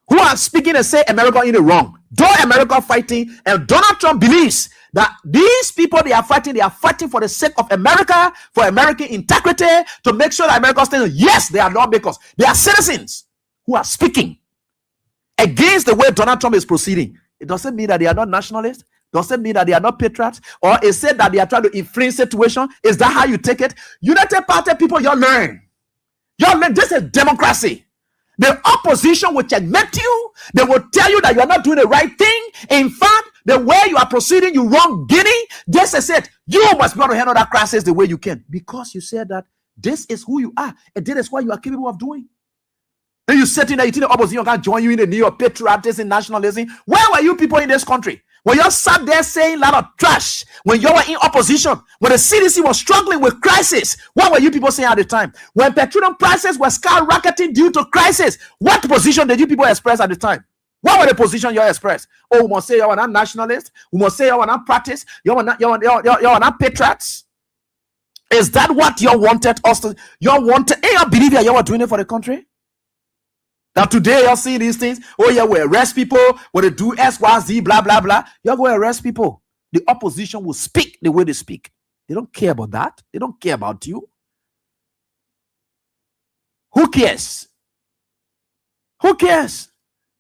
who are speaking and say America in the wrong. Though America fighting, and Donald Trump believes that these people they are fighting for the sake of America, for American integrity, to make sure that America stands. Yes, they are lawmakers. They are citizens who are speaking against the way Donald Trump is proceeding. It doesn't mean that they are not nationalists. Doesn't mean that they are not patriots, or it said that they are trying to influence situation. Is that how you take it? United Party people, you learn. You learn. This is democracy. The opposition will checkmate you. They will tell you that you are not doing the right thing. In fact, the way you are proceeding, you wrong Guinea. This is it. You must be able to handle that crisis the way you can, because you said that this is who you are, and this is what you are capable of doing. Then you sitting there, you think the opposition can join you in the New York patriotism, nationalism. Where were you people in this country? When you sat there saying a lot of trash, when you were in opposition, when the CDC was struggling with crisis, what were you people saying at the time? When petroleum prices were skyrocketing due to crisis, what position did you people express at the time? What were the position you expressed? Oh, we must say you are not nationalists. We must say you are not practice. You are not patriots. Is that what you wanted us to? You wanted? Hey, I believe that you were doing it for the country. That today you're seeing these things. Oh yeah, we arrest people. When they do X, Y, Z, blah, blah, blah. You're going to arrest people. The opposition will speak the way they speak. They don't care about that. They don't care about you. Who cares? Who cares?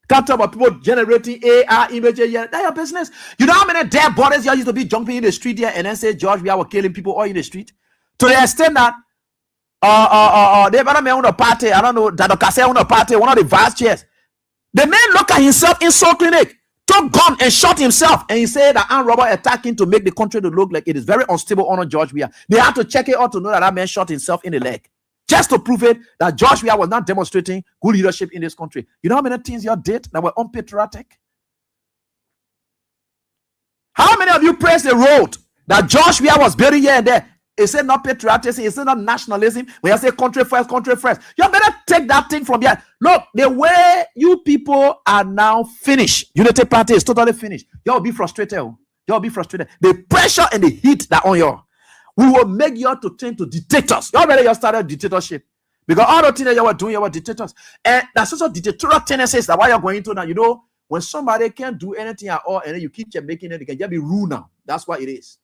Can't talk about people generating AR images. Yeah, that's your business. You know how many dead bodies you used to be jumping in the street here and then say, George, we are killing people all in the street? To the extent that they better me on a party. I don't know that on a party, one of the vice chairs. The man looked at himself in Soul Clinic, took gun and shot himself, and he said that armed robber attacking to make the country to look like it is very unstable under George Weah. They had to check it out to know that man shot himself in the leg, just to prove it that George Weah was not demonstrating good leadership in this country. You know how many things you did that were unpatriotic? How many of you praised the road that George Weah was building here and there? Is it not patriotism? Is it not nationalism? When you say country first, you better take that thing from here. Look, the way you people are now finished, Unity Party is totally finished. You'll be frustrated. You'll be frustrated. The pressure and the heat that on you, we will make you to turn to dictators. You already started dictatorship. Because all the things that you were doing, you were dictators. And that's also dictatorial tendencies that why you're going to now. You know, when somebody can't do anything at all and then you keep making it, they can just be ruled now. That's what it is.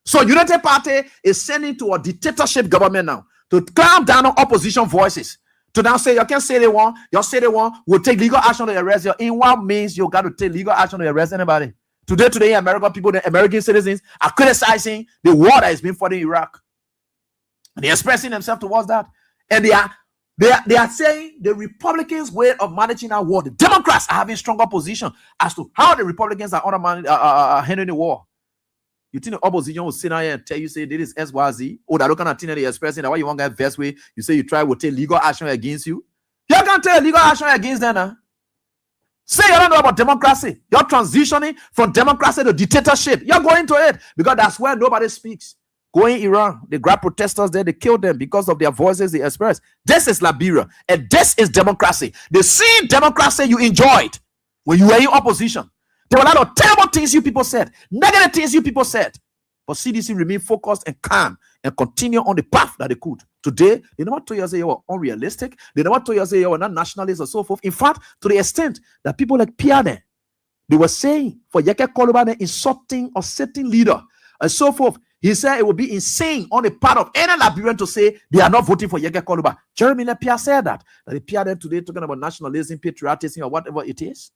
So United Party is sending to a dictatorship government now to clamp down on opposition voices, To now say you can't say they want, you say they want, will take legal action to arrest you. In what means you got to take legal action to arrest anybody? Today, American people, the American citizens are criticizing the war that is being fought in Iraq. And they're expressing themselves towards that. And they are saying the Republicans' way of managing our war. The Democrats are having stronger position as to how the Republicans are handling the war. You think the opposition will sit down here and tell you, say, this is SYZ? Oh, that kind of thing that they're expressing, that why you want to get best way, you say you try to take legal action against you. You can't take legal action against them now. Say you don't know about democracy. You're transitioning from democracy to dictatorship. You're going to it because that's where nobody speaks. Going Iran, they grab protesters there, they kill them because of their voices they express. This is Liberia, and this is democracy. The same democracy you enjoyed when you were in opposition. There were a lot of terrible things you people said, negative things you people said. But CDC remained focused and calm and continue on the path that they could. Today, they never told you they were unrealistic. They never told you they were not nationalists or so forth. In fact, to the extent that people like Piane, they were saying for Yeke Koluba insulting or setting leader and so forth. He said it would be insane on the part of any Liberian to say they are not voting for Yeke Koluba. Jeremy Lepia said that the Piane today talking about nationalism, patriotism, or whatever it is.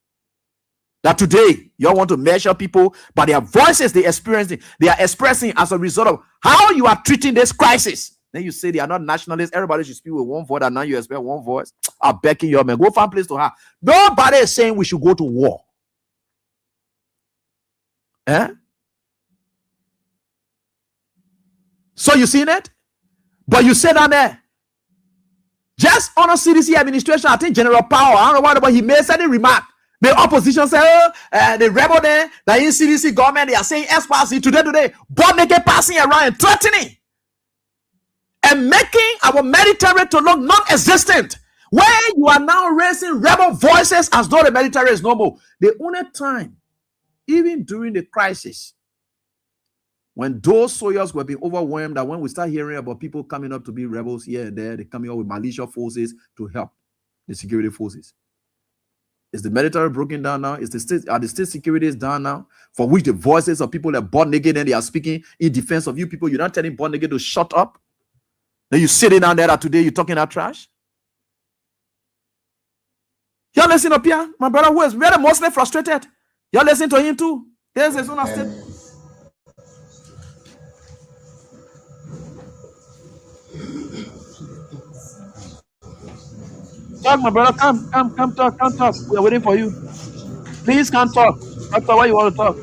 That today, you all want to measure people by their voices they are expressing as a result of how you are treating this crisis. Then you say they are not nationalists. Everybody should speak with one voice, and now you expect one voice. I'm begging you, man. Go find a place to have. Nobody is saying we should go to war. So you seen it? But you said down there, just on a CDC administration, I think General Powell, I don't know what, but he made certain remark. The opposition say, the rebel there, the CDC government, they are saying SPAC today, but they get passing around and threatening and making our military to look non-existent. Where you are now raising rebel voices as though the military is normal. The only time, even during the crisis, when those soldiers were being overwhelmed, that when we start hearing about people coming up to be rebels here and there, they coming up with militia forces to help the security forces. Is the military broken down now? Are the state securities down now? For which the voices of people that born naked and they are speaking in defense of you people. You're not telling born naked to shut up. Then you sitting down there today, you're talking that trash. You're listening up here, my brother who is very mostly frustrated. You're listening to him too. There's a zone state. Talk, my brother. Come talk. We are waiting for you. Please come talk. Talk what you want to talk.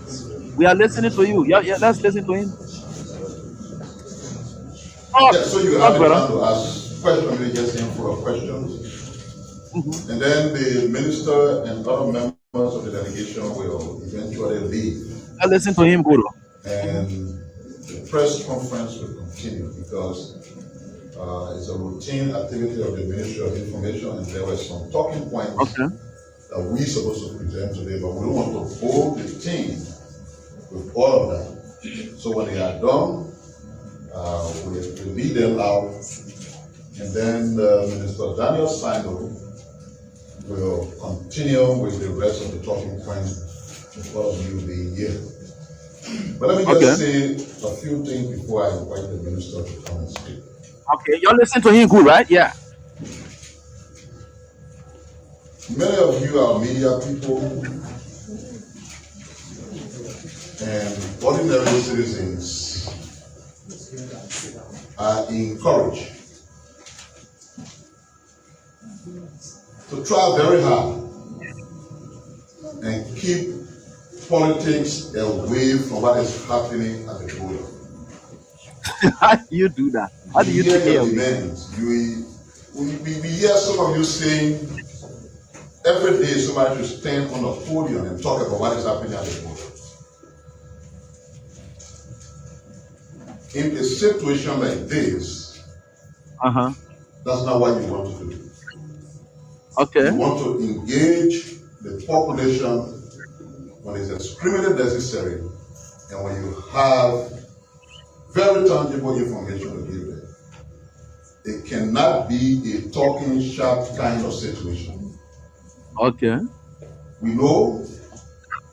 We are listening to you. Yeah, let's listen to him. So you have the time to ask questions, we just in full of questions. And then the minister and other members of the delegation will eventually leave. I listen to him, Guru. And the press conference will continue because it's a routine activity of the Ministry of Information, and there were some talking points that we're supposed to present today, but we don't want to hold the team with all of that. So when they are done, we lead them out, and then Minister Daniel Sino will continue with the rest of the talking points with all of you being here. But let me just say a few things before I invite the minister to come and speak. Okay, you're listening to him good, right? Yeah. Many of you are media people and ordinary citizens are encouraged to try very hard and keep politics away from what is happening at the border. How do you do that? How do you take care of it? We hear some of you saying every day somebody should stand on a podium and talk about what is happening at the border. In a situation like this, that's not what you want to do. Okay. You want to engage the population when it's extremely necessary and when you have very tangible information to give them. It cannot be a talking sharp kind of situation. Okay. We know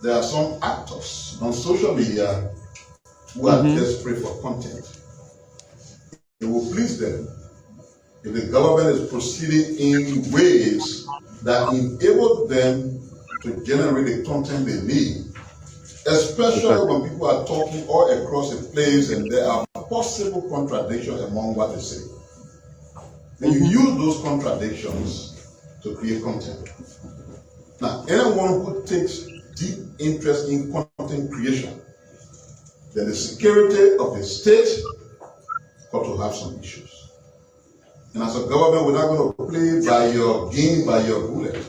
there are some actors on social media who are desperate for content. It will please them if the government is proceeding in ways that enable them to generate the content they need, especially when people are talking all across the place and there are possible contradictions among what they say. Then you use those contradictions to create content. Now, anyone who takes deep interest in content creation, then the security of the state got to have some issues. And as a government, we're not going to play by your game, by your bullet.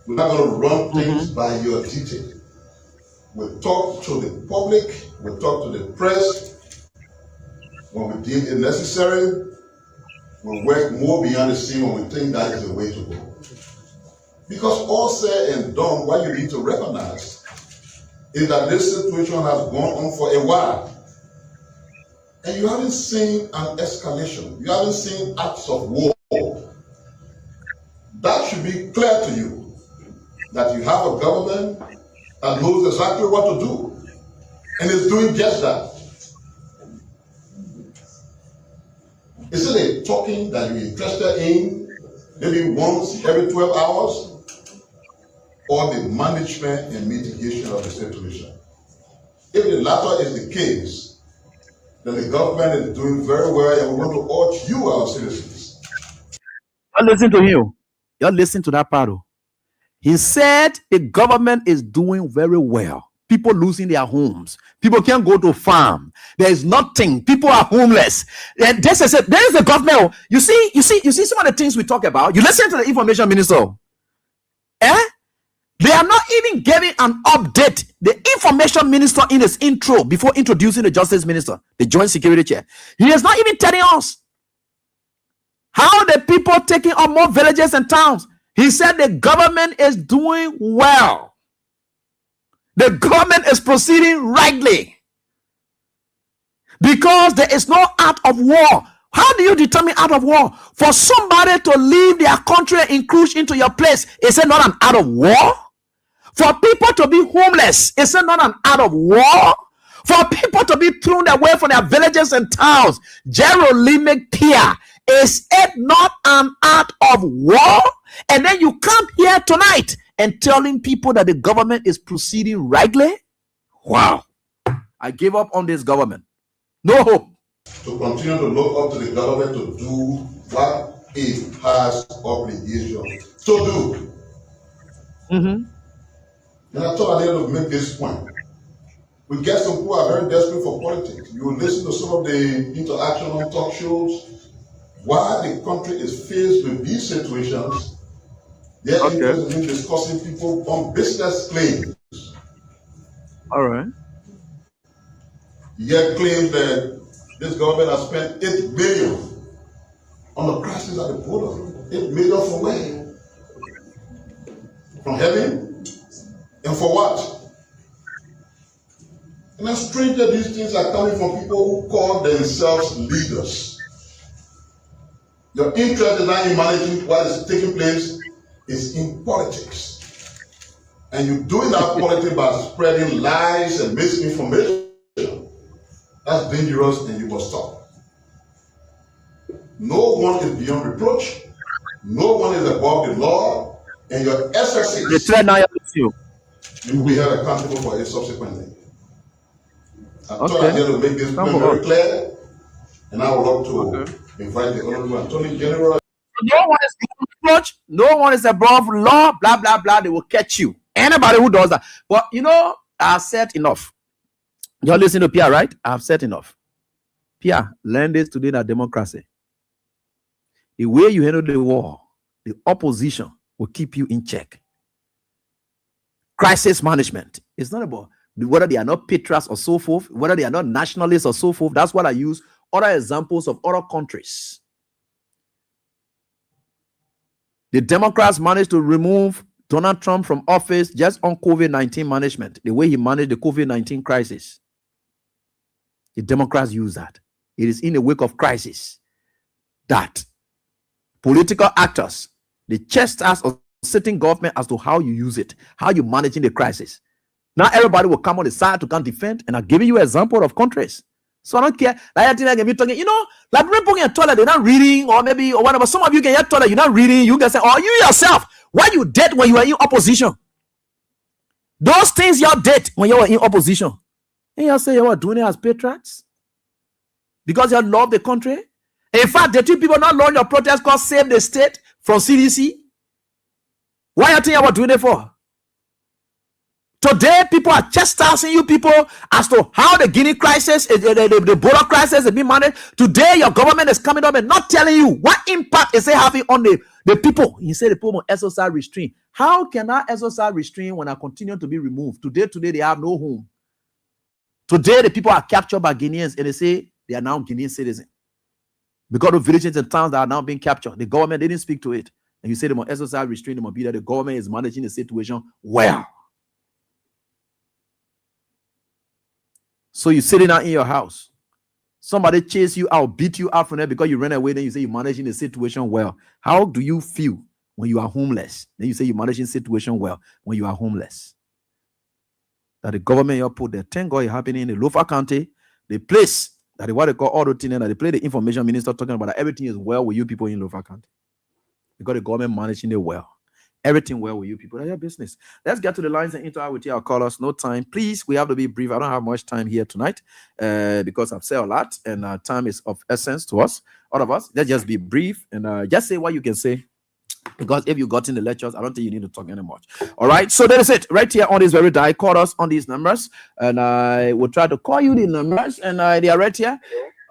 We're not going to run things by your detail. We talk to the public, we talk to the press. When we deem it necessary, we work more beyond the scene when we think that is the way to go. Because all said and done, what you need to recognize is that this situation has gone on for a while. And you haven't seen an escalation. You haven't seen acts of war. That should be clear to you, that you have a government that knows exactly what to do and is doing just that. Is it a talking that you're interested in maybe once every 12 hours? Or the management and mitigation of the situation? If the latter is the case, then the government is doing very well, and we want to urge you, our citizens. You listen to him. You listen to that part. He said the government is doing very well. People losing their homes. People can't go to farm. There is nothing. People are homeless. And there is the government. You see some of the things we talk about. You listen to the information minister. They are not even giving an update. The information minister in his intro before introducing the justice minister, the joint security chair, he is not even telling us how the people taking on more villages and towns. He said the government is doing well. The government is proceeding rightly because there is no act of war. How do you determine act of war? For somebody to leave their country and encroach into your place, is it not an act of war? For people to be homeless, is it not an act of war? For people to be thrown away from their villages and towns, Jerolimic Pia, is it not an act of war? And then you come here tonight and telling people that the government is proceeding rightly? Wow. I give up on this government. No hope. To continue to look up to the government to do what it has obligation to do. And I thought I needed to make this point. We get some who are very desperate for politics. You will listen to some of the interaction on talk shows. While the country is faced with these situations, they're interested in discussing people on business claims. All right. Yet claims that this government has spent $8 billion on the crisis at the border. $8 billion for where? From heaven? And for what? And then stranger, these things are coming from people who call themselves leaders. Your interest is not in managing what is taking place, is in politics. And you're doing that politics by spreading lies and misinformation. That's dangerous and you must stop. No one is beyond reproach. No one is above the law. And your SSCs, you will be held accountable for it subsequently. I thought I had to make this point very clear. And I would love to invite the Honorable Attorney General. No one is above reproach. No one is above law. Blah, blah, blah. They will catch you. Anybody who does that. But you know, I've said enough. You're listening to Pierre, right? I've said enough. Pierre, learn this today that democracy. The way you handle the war, the opposition will keep you in check. Crisis management. It's not about whether they are not patriots or so forth, whether they are not nationalists or so forth. That's what I use other examples of other countries. The Democrats managed to remove Donald Trump from office just on COVID-19 management, the way he managed the COVID-19 crisis. The Democrats use that. It is in the wake of crisis that political actors, they chest us of sitting government as to how you use it, how you managing the crisis. Now everybody will come on the side to come defend, and I'm giving you an example of countries. So I don't care. Like I think I can be talking, you know, like people in toilet, they're not reading, or maybe or whatever. Some of you can get toilet, you're not reading, you can say, oh, you yourself, why you did when you were in opposition? Those things you did when you were in opposition. And you say you were doing it as patriots because you love the country. In fact, the two people not launch your protest called Save the State from CDC. Why you think you were doing it for? Today, people are chastising you people as to how the Guinea crisis, the Ebola crisis is being managed. Today, your government is coming up and not telling you what impact is it having on the people. You say the people on SOSR restraint. How can I SOSR restraint when I continue to be removed? Today, they have no home. Today, the people are captured by Guineans and they say they are now Guinean citizens. Because of villages and towns that are now being captured, the government didn't speak to it. And you say them on SOSR restraint, them on be that the government is managing the situation well. So you're sitting out in your house. Somebody chase you out, beat you out from there because you ran away. Then you say you're managing the situation well. How do you feel when you are homeless? Then you say you're managing the situation well when you are homeless. That the government you put there, thank God it's happening in the Lofa County, the place that is what they call auto thing, that they play the information minister talking about that everything is well with you people in Lofa County. Because the government managing it well. Everything well with you people. That's your business. Let's get to the lines and interact with our callers. No time. Please, we have to be brief. I don't have much time here tonight because I've said a lot and time is of essence to us. All of us. Let's just be brief and just say what you can say. Because if you got in the lectures, I don't think you need to talk anymore. All right. So that is it. Right here on this very day. Call us on these numbers and I will try to call you the numbers and they are right here.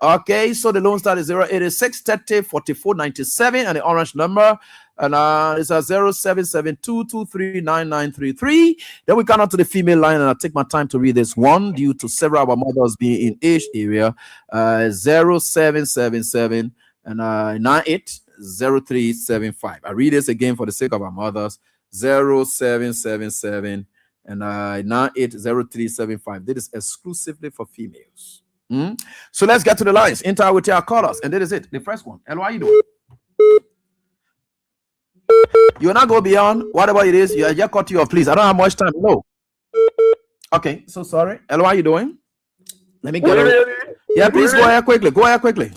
Okay. So the loan start is 086 30 44 97 and the orange number. And it's a 0772239933. Then we come out to the female line, and I take my time to read this one due to several of our mothers being in age area. 0777 and 980375. I read this again for the sake of our mothers. 0777 and 980375. This is exclusively for females. So let's get to the lines. Interact with our callers, and that is it. The first one. Hello, how you doing? You're not go beyond whatever it is. You just cut you off, please. I don't have much time. No. Okay, so sorry. Hello, how you doing? Let me get it. Yeah, please go ahead quickly. Go ahead quickly.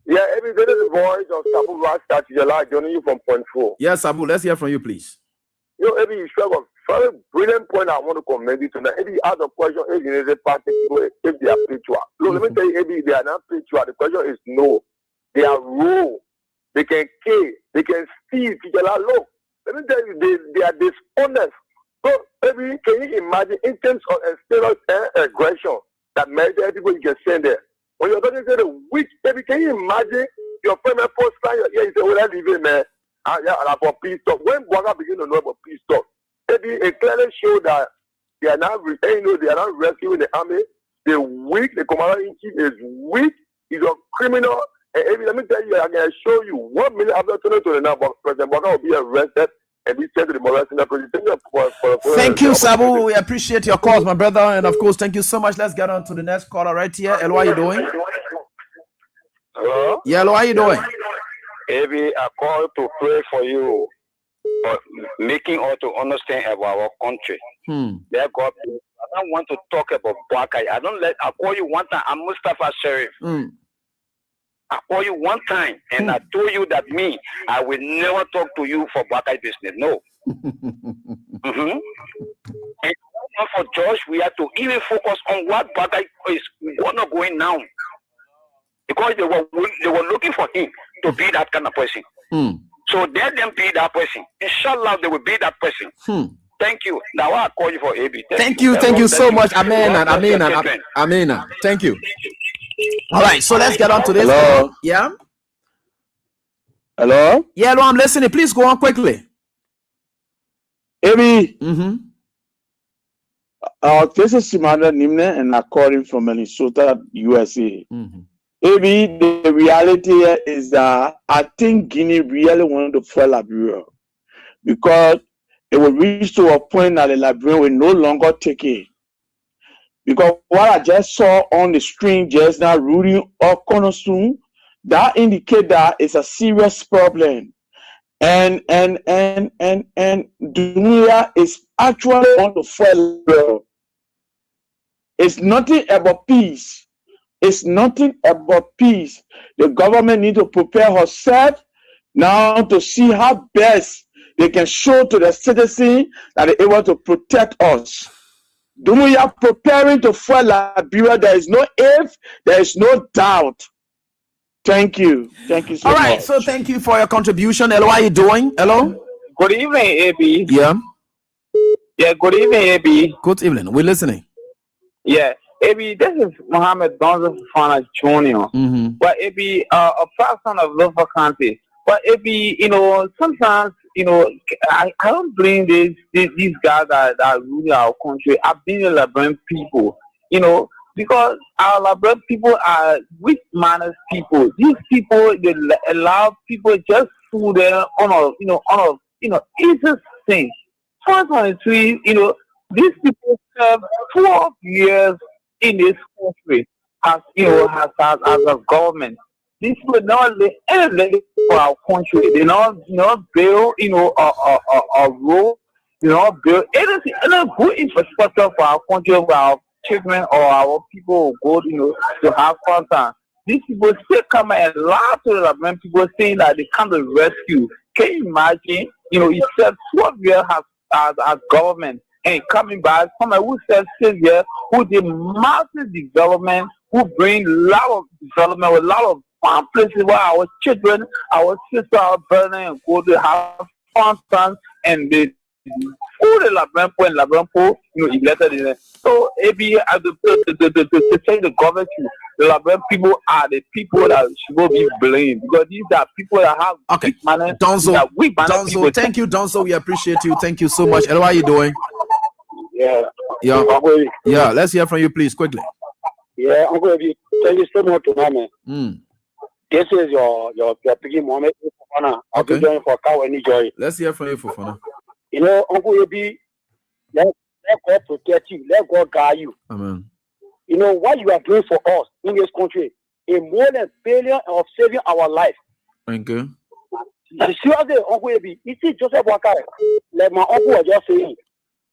Yeah, every day the voice of Sabu Rasta Tijala joining you from Point 4. Yes, Sabu, let's hear from you, please. You know, every issue of very brilliant point I want to comment you tonight. Every other question is in the party if they are patriot. Look, let me tell you, if they are not patriot, the question is no. They are raw. They can kill, they can steal. Look, let me tell you, they are dishonest. So, maybe can you imagine in terms of external aggression that many people you can send there? When you're talking to the weak, maybe can you imagine your friend post line? Yeah, you say, well, I leave it, man. Yeah, about peace talk. When Boga begin to know about peace talk, maybe it clearly show that they are not, they are not rescuing the army. They're weak. The commander-in-chief is weak. He's a criminal. And let me tell you, I can show you 1 minute after turning to the now, President Boga will be arrested and be sent to the Molesting Prison. Thank you, Sabu. We appreciate your calls, my brother. And of course, thank you so much. Let's get on to the next caller right here. Hello, how you doing? Hello? Yeah, hello, how you doing? Maybe I call to pray for you, for making us to understand about our country. Let God, I don't want to talk about Boakai. I call you one time. I'm Mustafa Sheriff. I call you one time and I told you that I will never talk to you for Boakai business. No. And for Josh, we have to even focus on what Boakai is going now. Because they were looking for him to be that kind of person. So let them be that person. Inshallah, they will be that person. Thank you. Now I call you for AB. Thank you so much. Amen. Thank you. All right, so let's get on to this. Hello? Yeah. Hello? Yeah, no, I'm listening. Please go on quickly. AB. This is Simanda Nimne and I'm calling from Minnesota, USA. AB, the reality is that I think Guinea really wanted to fall Liberia because it will reach to a point that the Liberian will no longer take it. Because what I just saw on the screen just now, Rudy or Cornerstone, that indicates that it's a serious problem. And Dunia is actually on the fall. It's nothing about peace It's nothing about peace. The government need to prepare herself now to see how best they can show to the citizen that they're able to protect us. We are preparing to fight Liberia. There is no if, there is no doubt. Thank you. Thank you so much. All right, so thank you for your contribution. Hello, how are you doing? Hello? Good evening, AB. Yeah. Yeah, good evening, AB. Good evening. We're listening. Yeah. AB, this is Mohammed Donzo Fana Jr. But AB, a person of Lofa County. But AB, sometimes, I don't blame these guys that rule our country. I've been a Liberian people, because our Liberian people are weak manners people. These people, they allow people just fool them on a easy thing. 2023, these people serve 12 years in this country as a government. These people not lay anything for our country. They not build a road. They not build anything, any good infrastructure for our country, for our children or our people who go to have fun time. These people still come and lie to the Liberian people saying that they come to rescue. Can you imagine? He said 12 years as government and coming back, someone who said 6 years, who did massive development, who bring a lot of development with a lot of fun places where our children, our sisters, our brothers, and go to have fun time, and they all the Liberian people, elected in it. So, AB, to say the government, the Liberian people are the people that should be blamed, because these are people that have weak manners. Donzo, thank you, Donzo. We appreciate you. Thank you so much. Hello, how are you doing? Yeah. Let's hear from you, please, quickly. Yeah, Uncle Ebi, thank you so much to me. This is your picking Mohammed Fofana. I'll be joining for Cow and Joy. Let's hear from you, Fofana. Uncle Ebi, let God protect you. Let God guide you. Amen. What you are doing for us in this country, a more than failure of saving our life. Thank you. Seriously, Uncle Ebi, you see Joseph Wakari, like my uncle was just saying,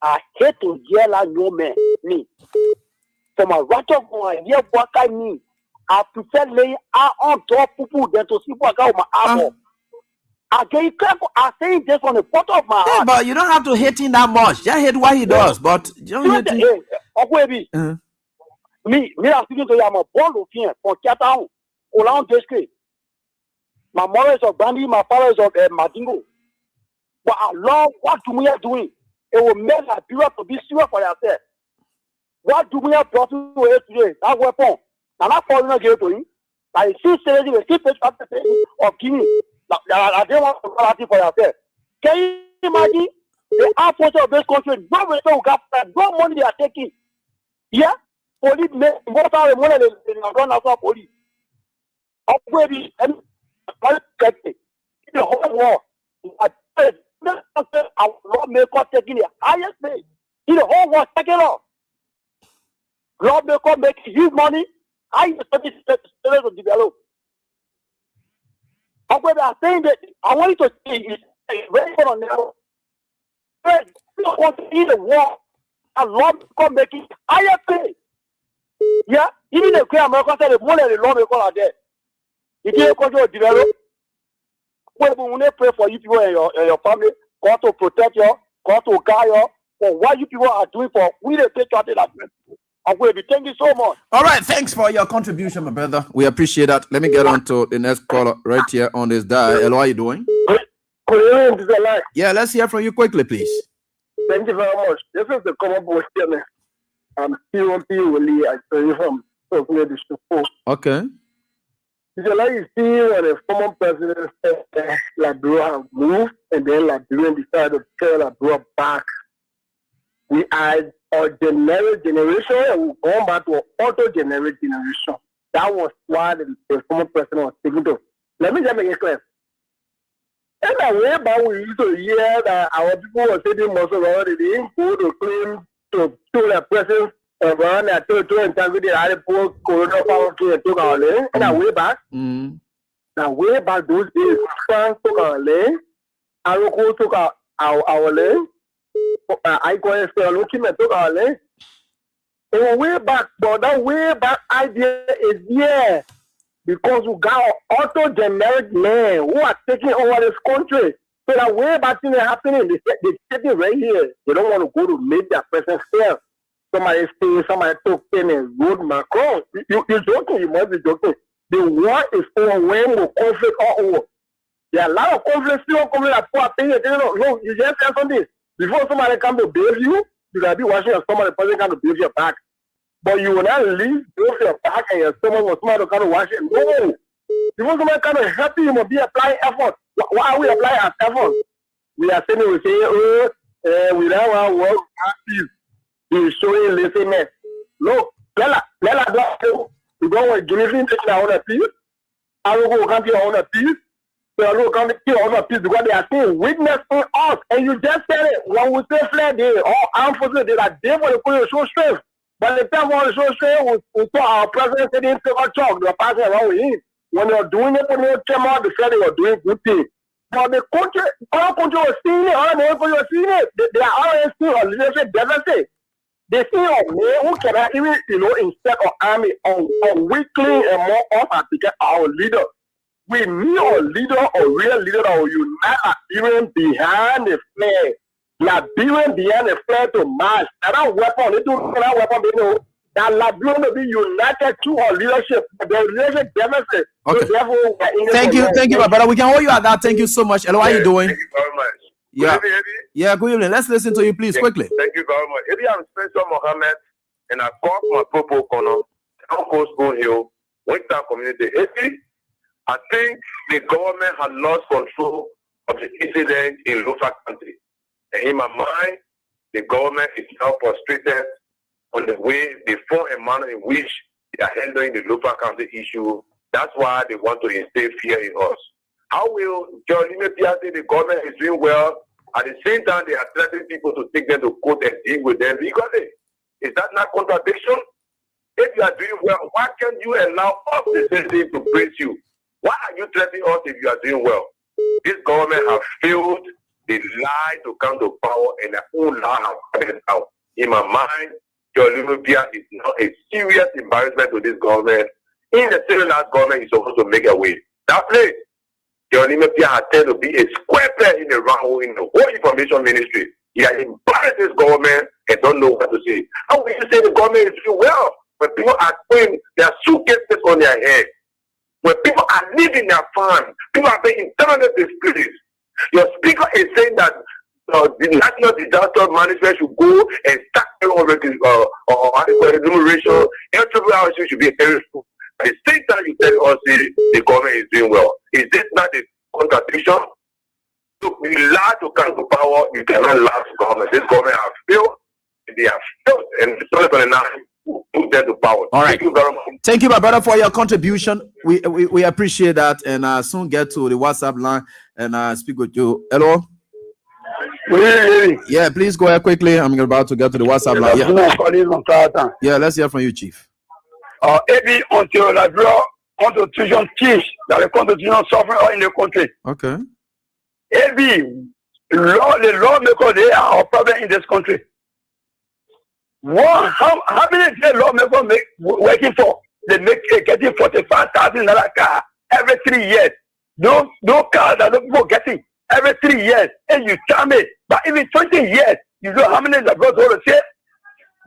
I hate to yell at no man, me. For my right of my hear Wakari me, I prefer laying out on top people than to see Wakari with my eyeball. I'm saying this from the bottom of my heart. But you don't have to hate him that much. Just hate what he does, but you don't hate him. Uncle Ebi, me, I'm speaking to you. I'm a born Lufien from Kiatown, Olan District. My mother is of Bandi, my father is of Madingo. But I love what we are doing. It will make Liberia to be serious for yourself. What do we have brought to here today? That weapon. Now, that foreigner gave to him. Like, see, the see, of Guinea. I don't want to call for yourself. Can you imagine the armed forces of this country? No return got no money they are taking. Yeah? Police, what are the money they are run after police? Upgrading and the whole war. Our lawmaker taking the highest pay in the whole world. Take it off. Lawmaker making huge money. How you expect to develop? I'm saying that I want you to see it's very good on now. You don't want to see the war. A lawmaker making higher pay. Yeah, even the Great America said the money the lawmaker are there. You can't control develop. When we pray for you people and your family, God to protect you, God to guide you for what you people are doing for we the patriotic advancement. Thank you so much. All right, thanks for your contribution, my brother. We appreciate that. Let me get on to the next caller right here on this dial. Hello, how are you doing? Yeah, let's hear from you quickly, please. Thank you very much. This is the common boy. I'm POP Willie. I tell you from Okay. Like you see when a former president said Liberia moved and then Liberia decided to tell Liberia back. We are a generic generation and we're going back to an auto-generic generation. That was why the former president was taking to. Let me just make it clear. And the way back we used to hear that our people were sitting most of all, they didn't go to claim to show their presence around their territory and target the other poor coronavirus and took our land. And the way back, those days, France took our land, Aroko took our land, I call it looking at took our land. a way back, but that way back idea is here because we got auto-generic men who are taking over this country. So that way back thing is happening. They take it right here. They don't want to go to make their presence fair. Somebody stay, somebody talk and road Macron. You're joking, you must be joking. The war is overwhelmed with conflict all over. There are a lot of conflicts, still conflict that people are paying attention. No, you just say something. Before somebody come to bail you, you gotta be watching your stomach, the person come to bail your back. But you will not leave both your back and your stomach for somebody to come to wash it. No. Before somebody come to help you, you must be applying effort. Why are we applying our effort? We are saying, we say, we don't want to work peace. He's showing laziness. Look, let us go. You go and give him our own peace. I will go come to your own peace. So I will come to your own peace because they are seeing weakness in us. And you just said it. When we say flare, they all armed forces, they are there for the show strength. But the time when show strength, we saw our president say they didn't take a chalk. They were passing around with him. When they were doing it, when they came out, they said they were doing good things. But the country, all country was seeing it, all the country was seeing it. They are already seeing a leadership deficit. They see a man who cannot even, instead of army on weakling and more often to get our leader. We need a leader, a real leader that will unite Liberian behind the flag. Liberian behind the flag to march. That weapon, they do that weapon, they know. That Liberian will be united to our leadership. The leadership deficit. Okay. So therefore, Thank you, my brother. We can hold you at that. Thank you so much. Hello, how are you doing? Thank you very much. Yeah. Good evening, Yeah, good evening. Let's listen to you, please, quickly. Thank you very much. Ebi, I'm Spencer Mohammed, and I call my Popo Kono, Uncle School Hill, Winter Community. Ebi, I think the government has lost control of the incident in Lofa County. And in my mind, the government is now frustrated on the way, the form and manner in which they are handling the Lofa County issue. That's why they want to instill fear in us. How will John Limepia say the government is doing well? At the same time, they are threatening people to take them to court and deal with them legally. Is that not contradiction? If you are doing well, why can't you allow us the same thing to praise you? Why are you threatening us if you are doing well? This government has failed. They lie to come to power, and their own lie has come out. In my mind, John Limepia is now a serious embarrassment to this government. In the same last government is supposed to make a way. That place. John Limepia has turned to be a square player in the round in the whole information ministry. He has embarrassed this government and don't know what to say. How will you say the government is doing well when people are putting their suitcases on their head? When people are leaving their farm, people are being internally displaced. Your speaker is saying that the National Disaster Management should go and start over the enumeration. Every hour should be a terrorist. At the same time, you tell us the government is doing well. Is this not a contradiction? So we lie to come to power. You cannot lie to government. This government has failed. They have failed, and it's only for the now put them to power. All right. Thank you very much. Thank you, my brother, for your contribution. We appreciate that, and soon get to the WhatsApp line and speak with you. Hello. Yeah, please go ahead quickly. I'm about to get to the WhatsApp line. Yeah, let's hear from you, Chief. Maybe until the constitution teach that the constitution sovereign in the country. Okay. The lawmakers, they are a problem in this country. How many lawmakers working for? They make getting $45,000 car every 3 years. No car that no people getting every 3 years. And you tell me, but even 20 years, you know how many the brothers want to say?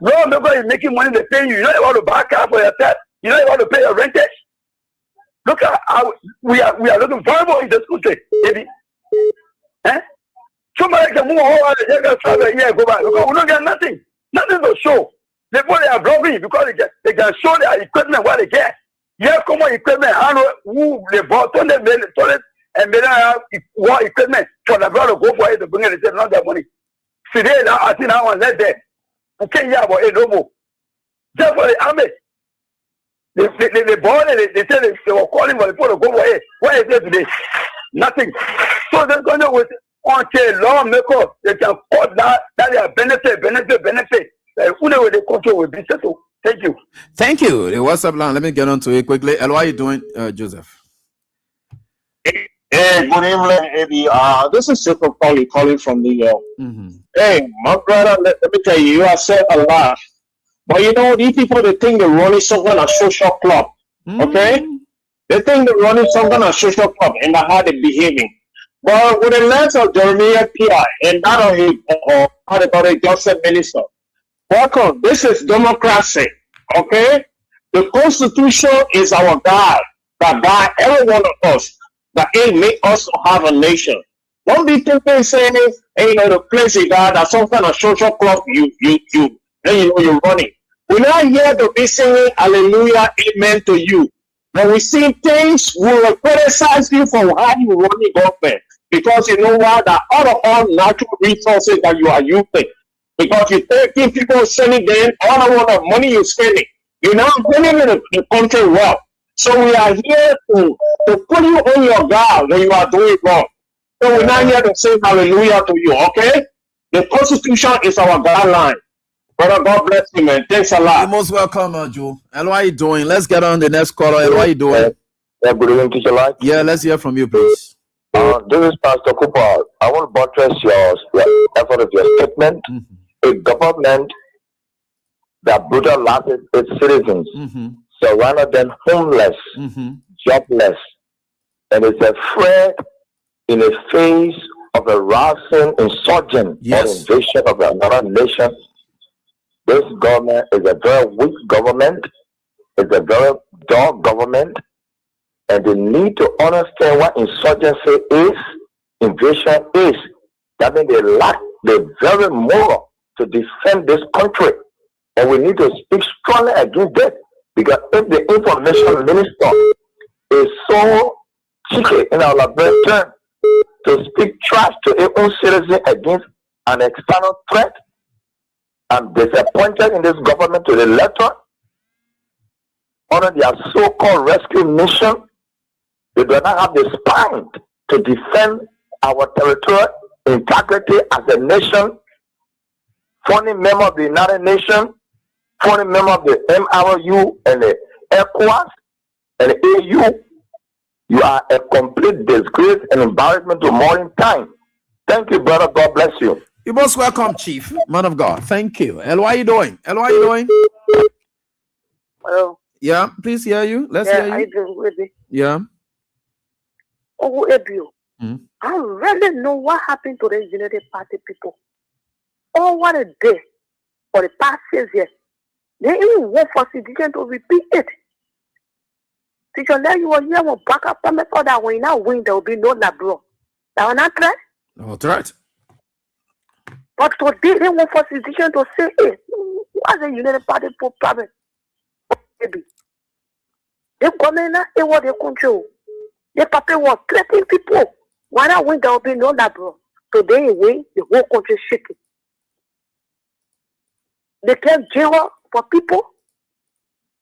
Lawmaker is making money, they pay you. You know you want to buy a car for yourself. You know you want to pay your rentage. Look at how we are looking vulnerable in this country, baby. Somebody can move over and just travel a year go back because we don't get nothing to show. They are robbing because they can show their equipment what they get. Yeah, common equipment. I know who they bought $200 million and they don't have war equipment for the brother go for it to bring it. They not their money. Today now I think I want let them. Okay, yeah, but no more. Just for the army. They bought it, they said they were calling for the people to go away. What is it today? Nothing. So they're going to with until lawmakers, they can cut that they are benefit. Who know the control will be settled. Thank you. Thank you. The WhatsApp line, let me get on to it quickly. Hello, how are you doing, Joseph? Hey, good evening, Eddie. This is Jacob calling from New York. Hey, my brother, let me tell you, you have said a lot. But you know, these people, they think they're running some kind of social club. Okay? They think they're running some kind of social club and that's how they're behaving. But with the lens of Jeremiah P.I. and that of his, how they call it, Joseph Minister, welcome. This is democracy. Okay? The Constitution is our guide that guide every one of us that it make us to have a nation. Don't be thinking saying, hey, you know, the place you got that some kind of social club then you know you're running. We're not here to be singing hallelujah, amen to you. When we see things, we will criticize you for how you run the government. Because you know what? That out of all natural resources that you are using. Because you're taking people sending them all of the money you're spending. You're not running the country well. So we are here to put you on your guard when you are doing wrong. So we're not here to say hallelujah to you, okay? The Constitution is our guideline. Brother, God bless you, man. Thanks a lot. You're most welcome, Joe. And what are you doing? Let's get on the next caller. And what are you doing? Yeah, good evening, Teacher Light. Yeah, let's hear from you, please. This is Pastor Cooper. I want to buttress your effort of your statement. A government that brutalizes its citizens, surrounded them homeless, jobless, and is afraid in the face of a rising insurgent or invasion of another nation. This government is a very weak government. It's a very dull government. And they need to understand what insurgency is, invasion is. That means they lack the very moral to defend this country. And we need to speak strongly against that. Because if the information minister is so cheeky in our liberation to speak trash to their own citizens against an external threat, I'm disappointed in this government to the letter. Under their so-called rescue mission, they do not have the spine to defend our territorial integrity as a nation. Founding member of the United Nations, founding member of the MRU and the ECOWAS and the AU, you are a complete disgrace and embarrassment to modern time. Thank you, brother. God bless you. You're most welcome, Chief. Man of God. Thank you. And what are you doing? And what are you doing? Hello. Yeah, please hear you. Let's hear you. Yeah. Oh, Ebio. I really know what happened to the United Party people. Oh, what a day for the past 6 years. They even want for citizens to repeat it. Teacher, now you will hear one backup promise that when you now win, there will be no labro. That will not try. No threat. But today they want for citizens to say, hey, what's the United Party problem? Maybe. The government is what they control. The party was threatening people. Why not win, there will be no labro. Today, win, the whole country shaking. They kept jail for people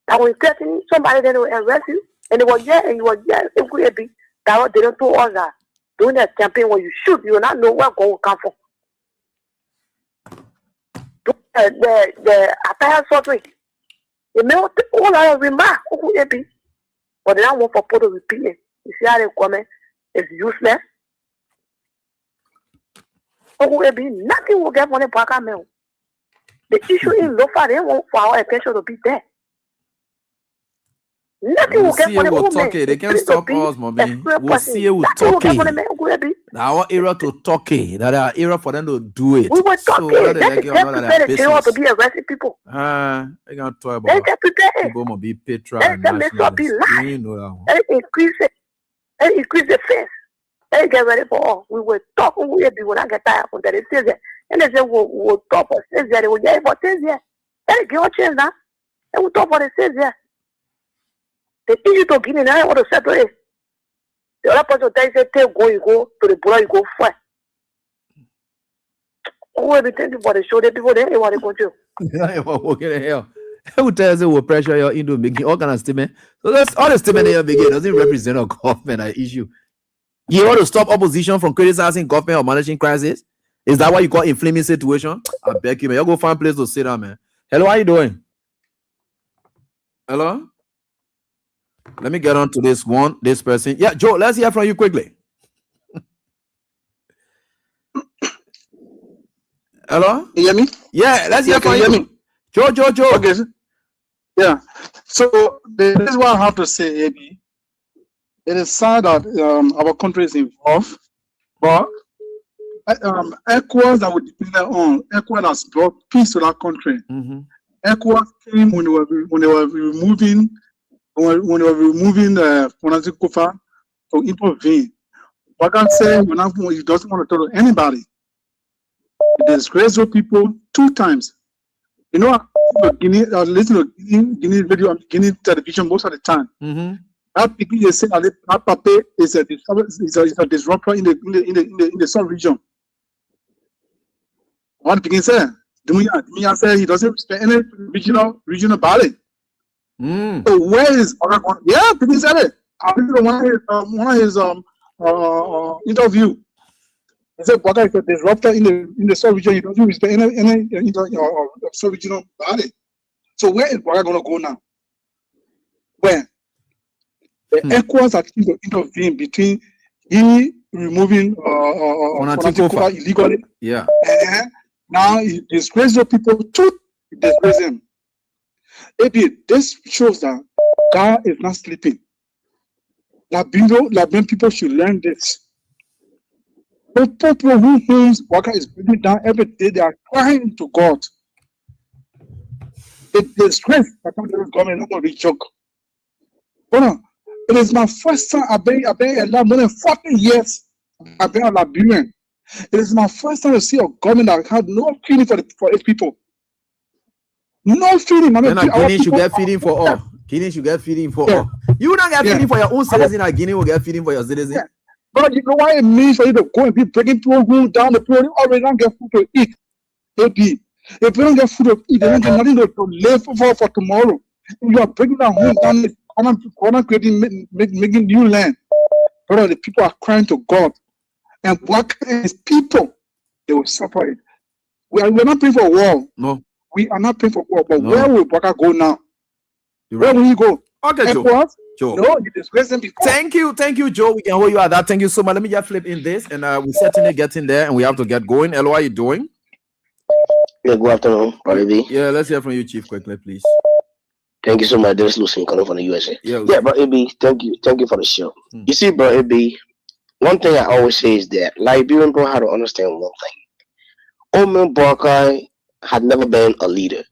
that were threatening somebody, then they will arrest you. And they were there, and you were there. If we be that, they don't do all that. During that campaign, when you shoot, you will not know where God will come from. The attire surgery, they made all our remarks. But they don't want for people to repeat it. You see how they come in? It's useless. Nothing will get money back at me. The issue in Lofa, they want for our attention to be there. Nothing will get money. They can't stop us, mommy. We'll see it with talking. Now, our era to talking. That our era for them to do it. We were talking. So, they prepare the jail to be arresting people. They can't talk about people must be Petra and nationalists. You know that one. They increase it. They increase the face. They get ready for all. We will talk. We will not get tired from that. It says that. And they say, we'll talk for 6 years. They will get for 6 years. They get a chance now. They will talk for the 6 years. The issue to Guinea now, I want to settle it. The other person tells you, you go to the border, you go far. Oh, we thank you for the show. The people there, they want to go to. Who tells you will pressure your into making all kind of statement? So that's all the statement they begin doesn't represent a government an issue. You want to stop opposition from criticizing government or managing crisis? Is that what you call inflaming situation? I beg you, man. You go find a place to sit down, man. Hello, how you doing? Hello? Let me get on to this person. Yeah, Joe, let's hear from you quickly. Hello? You hear me? Yeah, let's hear from you. Joe. Okay. Yeah. So this is what I have to say, AB. It is sad that our country is involved, but ECOWAS that we depend on, ECOWAS has brought peace to that country. ECOWAS came when they were removing Fonasi Kofa to intervene. Waka said he doesn't want to talk to anybody. He disgraced those people 2 times. You know, I listen to Guinea radio and Guinea television most of the time. That people they say that Pape is a disruptor in the South region. What people say? Dumuya said he doesn't respect any regional body. So where is Oregon? Yeah, people said it. I think one of his interview. He said Baka is a disruptor in the South region. He doesn't respect any South regional body. So where is Baka going to go now? Where? The ECOWAS are trying to intervene between he removing Fonati illegally. Yeah. And now he disgraces the people too. He disgraces them. Maybe this shows that God is not sleeping. Liberian people should learn this. The people whose Waka is bringing down every day, they are crying to God. The disgrace that comes to the government not going to be joke. It is my first time I've been alive more than 40 years. I've been a Liberian. It is my first time to see a government that had no feeling for its people. No feeling. Guinea should get feeling for all. Guinea should get feeling for all. You will not get feeling for your own citizen, and Guinea will get feeling for your citizen. Yeah. But you know what it means for you to go and be breaking people down the people who already don't get food to eat. If you don't get food to eat, they don't get nothing to live for tomorrow. You are breaking down homes down, creating, making new land. Brother, the people are crying to God. And what is people? They will suffer it. We are not praying for war. No. We are not praying for war. But where will Baka go now? Where will he go? Okay, Joe. No, you disgrace them before. Thank you, Joe. We can hold you at that. Thank you so much. Let me just flip in this, and we certainly get in there, and we have to get going. Elo, how are you doing? Yeah, good afternoon, Brother. Yeah, let's hear from you, Chief, quickly, please. Thank you so much. This is Lucien calling from the USA. Yeah, Bro AB, thank you for the show. You see, Bro AB, one thing I always say is that Liberian bro have to understand one thing. Omen Barkai had never been a leader.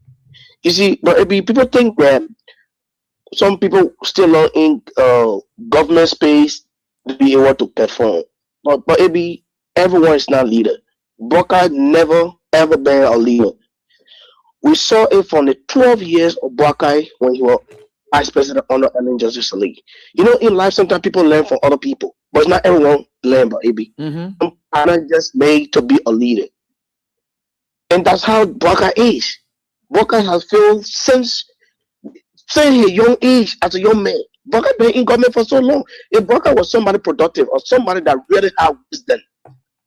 You see, Bro AB, people think that some people still are in government space to be able to perform. But AB, everyone is not leader. Barkai never ever been a leader. We saw it from the 12 years of Barkai when he was vice president under Ellen Justice League. You know, in life, sometimes people learn from other people, but not everyone learn by AB. I'm not just made to be a leader. And that's how Barkai is. Barkai has felt since his young age as a young man. Barkai been in government for so long. If Barkai was somebody productive or somebody that really had wisdom,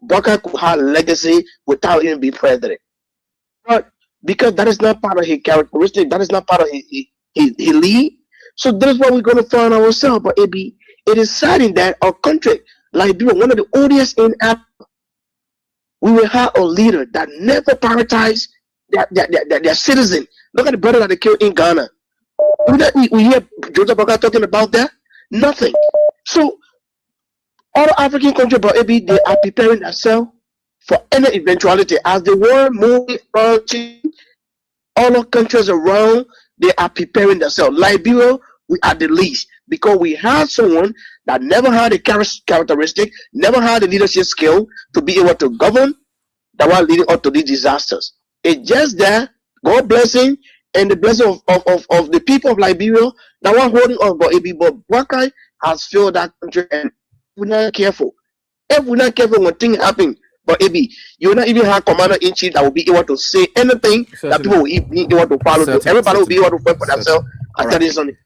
Barkai could have a legacy without even being president. But because that is not part of his characteristic, that is not part of his lead. So that's what we're going to find ourselves. But it is sad that our country, Liberia, one of the oldest in Africa, we will have a leader that never prioritized their citizen. Look at the brother that they killed in Ghana. We hear Joseph Barkai talking about that. Nothing. So all African countries, but they are preparing themselves for any eventuality. As the world moves on, all the countries around, they are preparing themselves. Liberia, we are the least because we had someone that never had a characteristic, never had a leadership skill to be able to govern, that was leading up to these disasters. It's just that God blessing and the blessing of the people of Liberia that were holding on. But Barkai has failed that country, and we're not careful. If we're not careful when things happen, but you will not even have commander-in-chief that will be able to say anything that people will be able to follow. Everybody will be able to fight for themselves.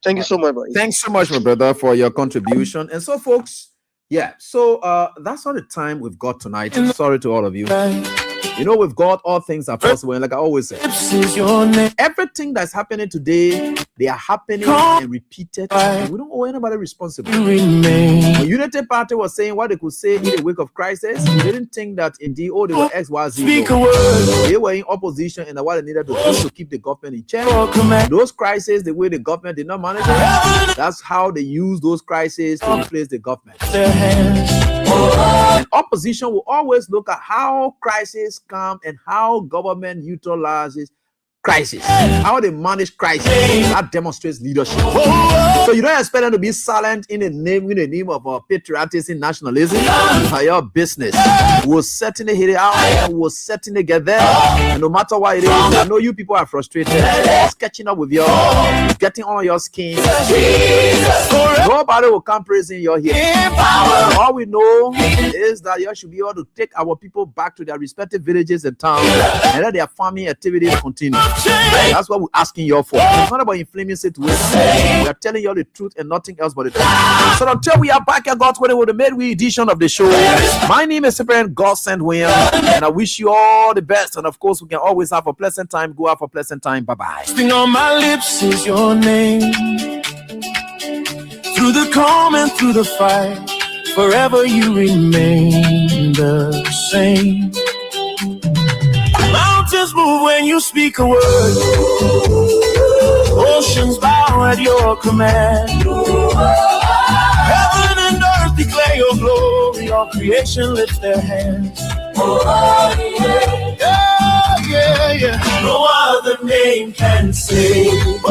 Thank you so much, buddy. Thanks so much, my brother, for your contribution. And so, folks, so that's all the time we've got tonight. Sorry to all of you. You know, with God, all things are possible. And like I always say, everything that's happening today, they are happening and repeated. And we don't owe anybody responsible. When Unity Party was saying what they could say in the wake of crisis, we didn't think that indeed, they were XYZ. They were in opposition and what they needed to do to keep the government in check. Those crises, the way the government did not manage it, that's how they use those crises to replace the government. And opposition will always look at how crises come and how government utilizes crisis, how they manage crisis. That demonstrates leadership. So you don't expect them to be silent in the name of patriotism, nationalism. Your business. We'll certainly hit it out and we'll certainly get there. And no matter what it is, I know you people are frustrated. It's catching up with you, getting on your skin. Nobody will come praising you here. All we know is that you should be able to take our people back to their respective villages and towns and let their farming activities continue. That's what we're asking you for. It's not about inflaming situations. We are telling you the truth and nothing else but the truth. So until we are back at God's Wedding with the midweek edition of the show, my name is Cyprian Godsend William, and I wish you all the best. And of course, we can always have a pleasant time. Go out for a pleasant time. Bye-bye. Sting on my lips is your name. Through the calm and through the fight, forever you remain the same. Mountains move when you speak a word. Oceans bow at your command. Heaven and earth declare your glory. All creation lifts their hands. Yeah. No other name can save.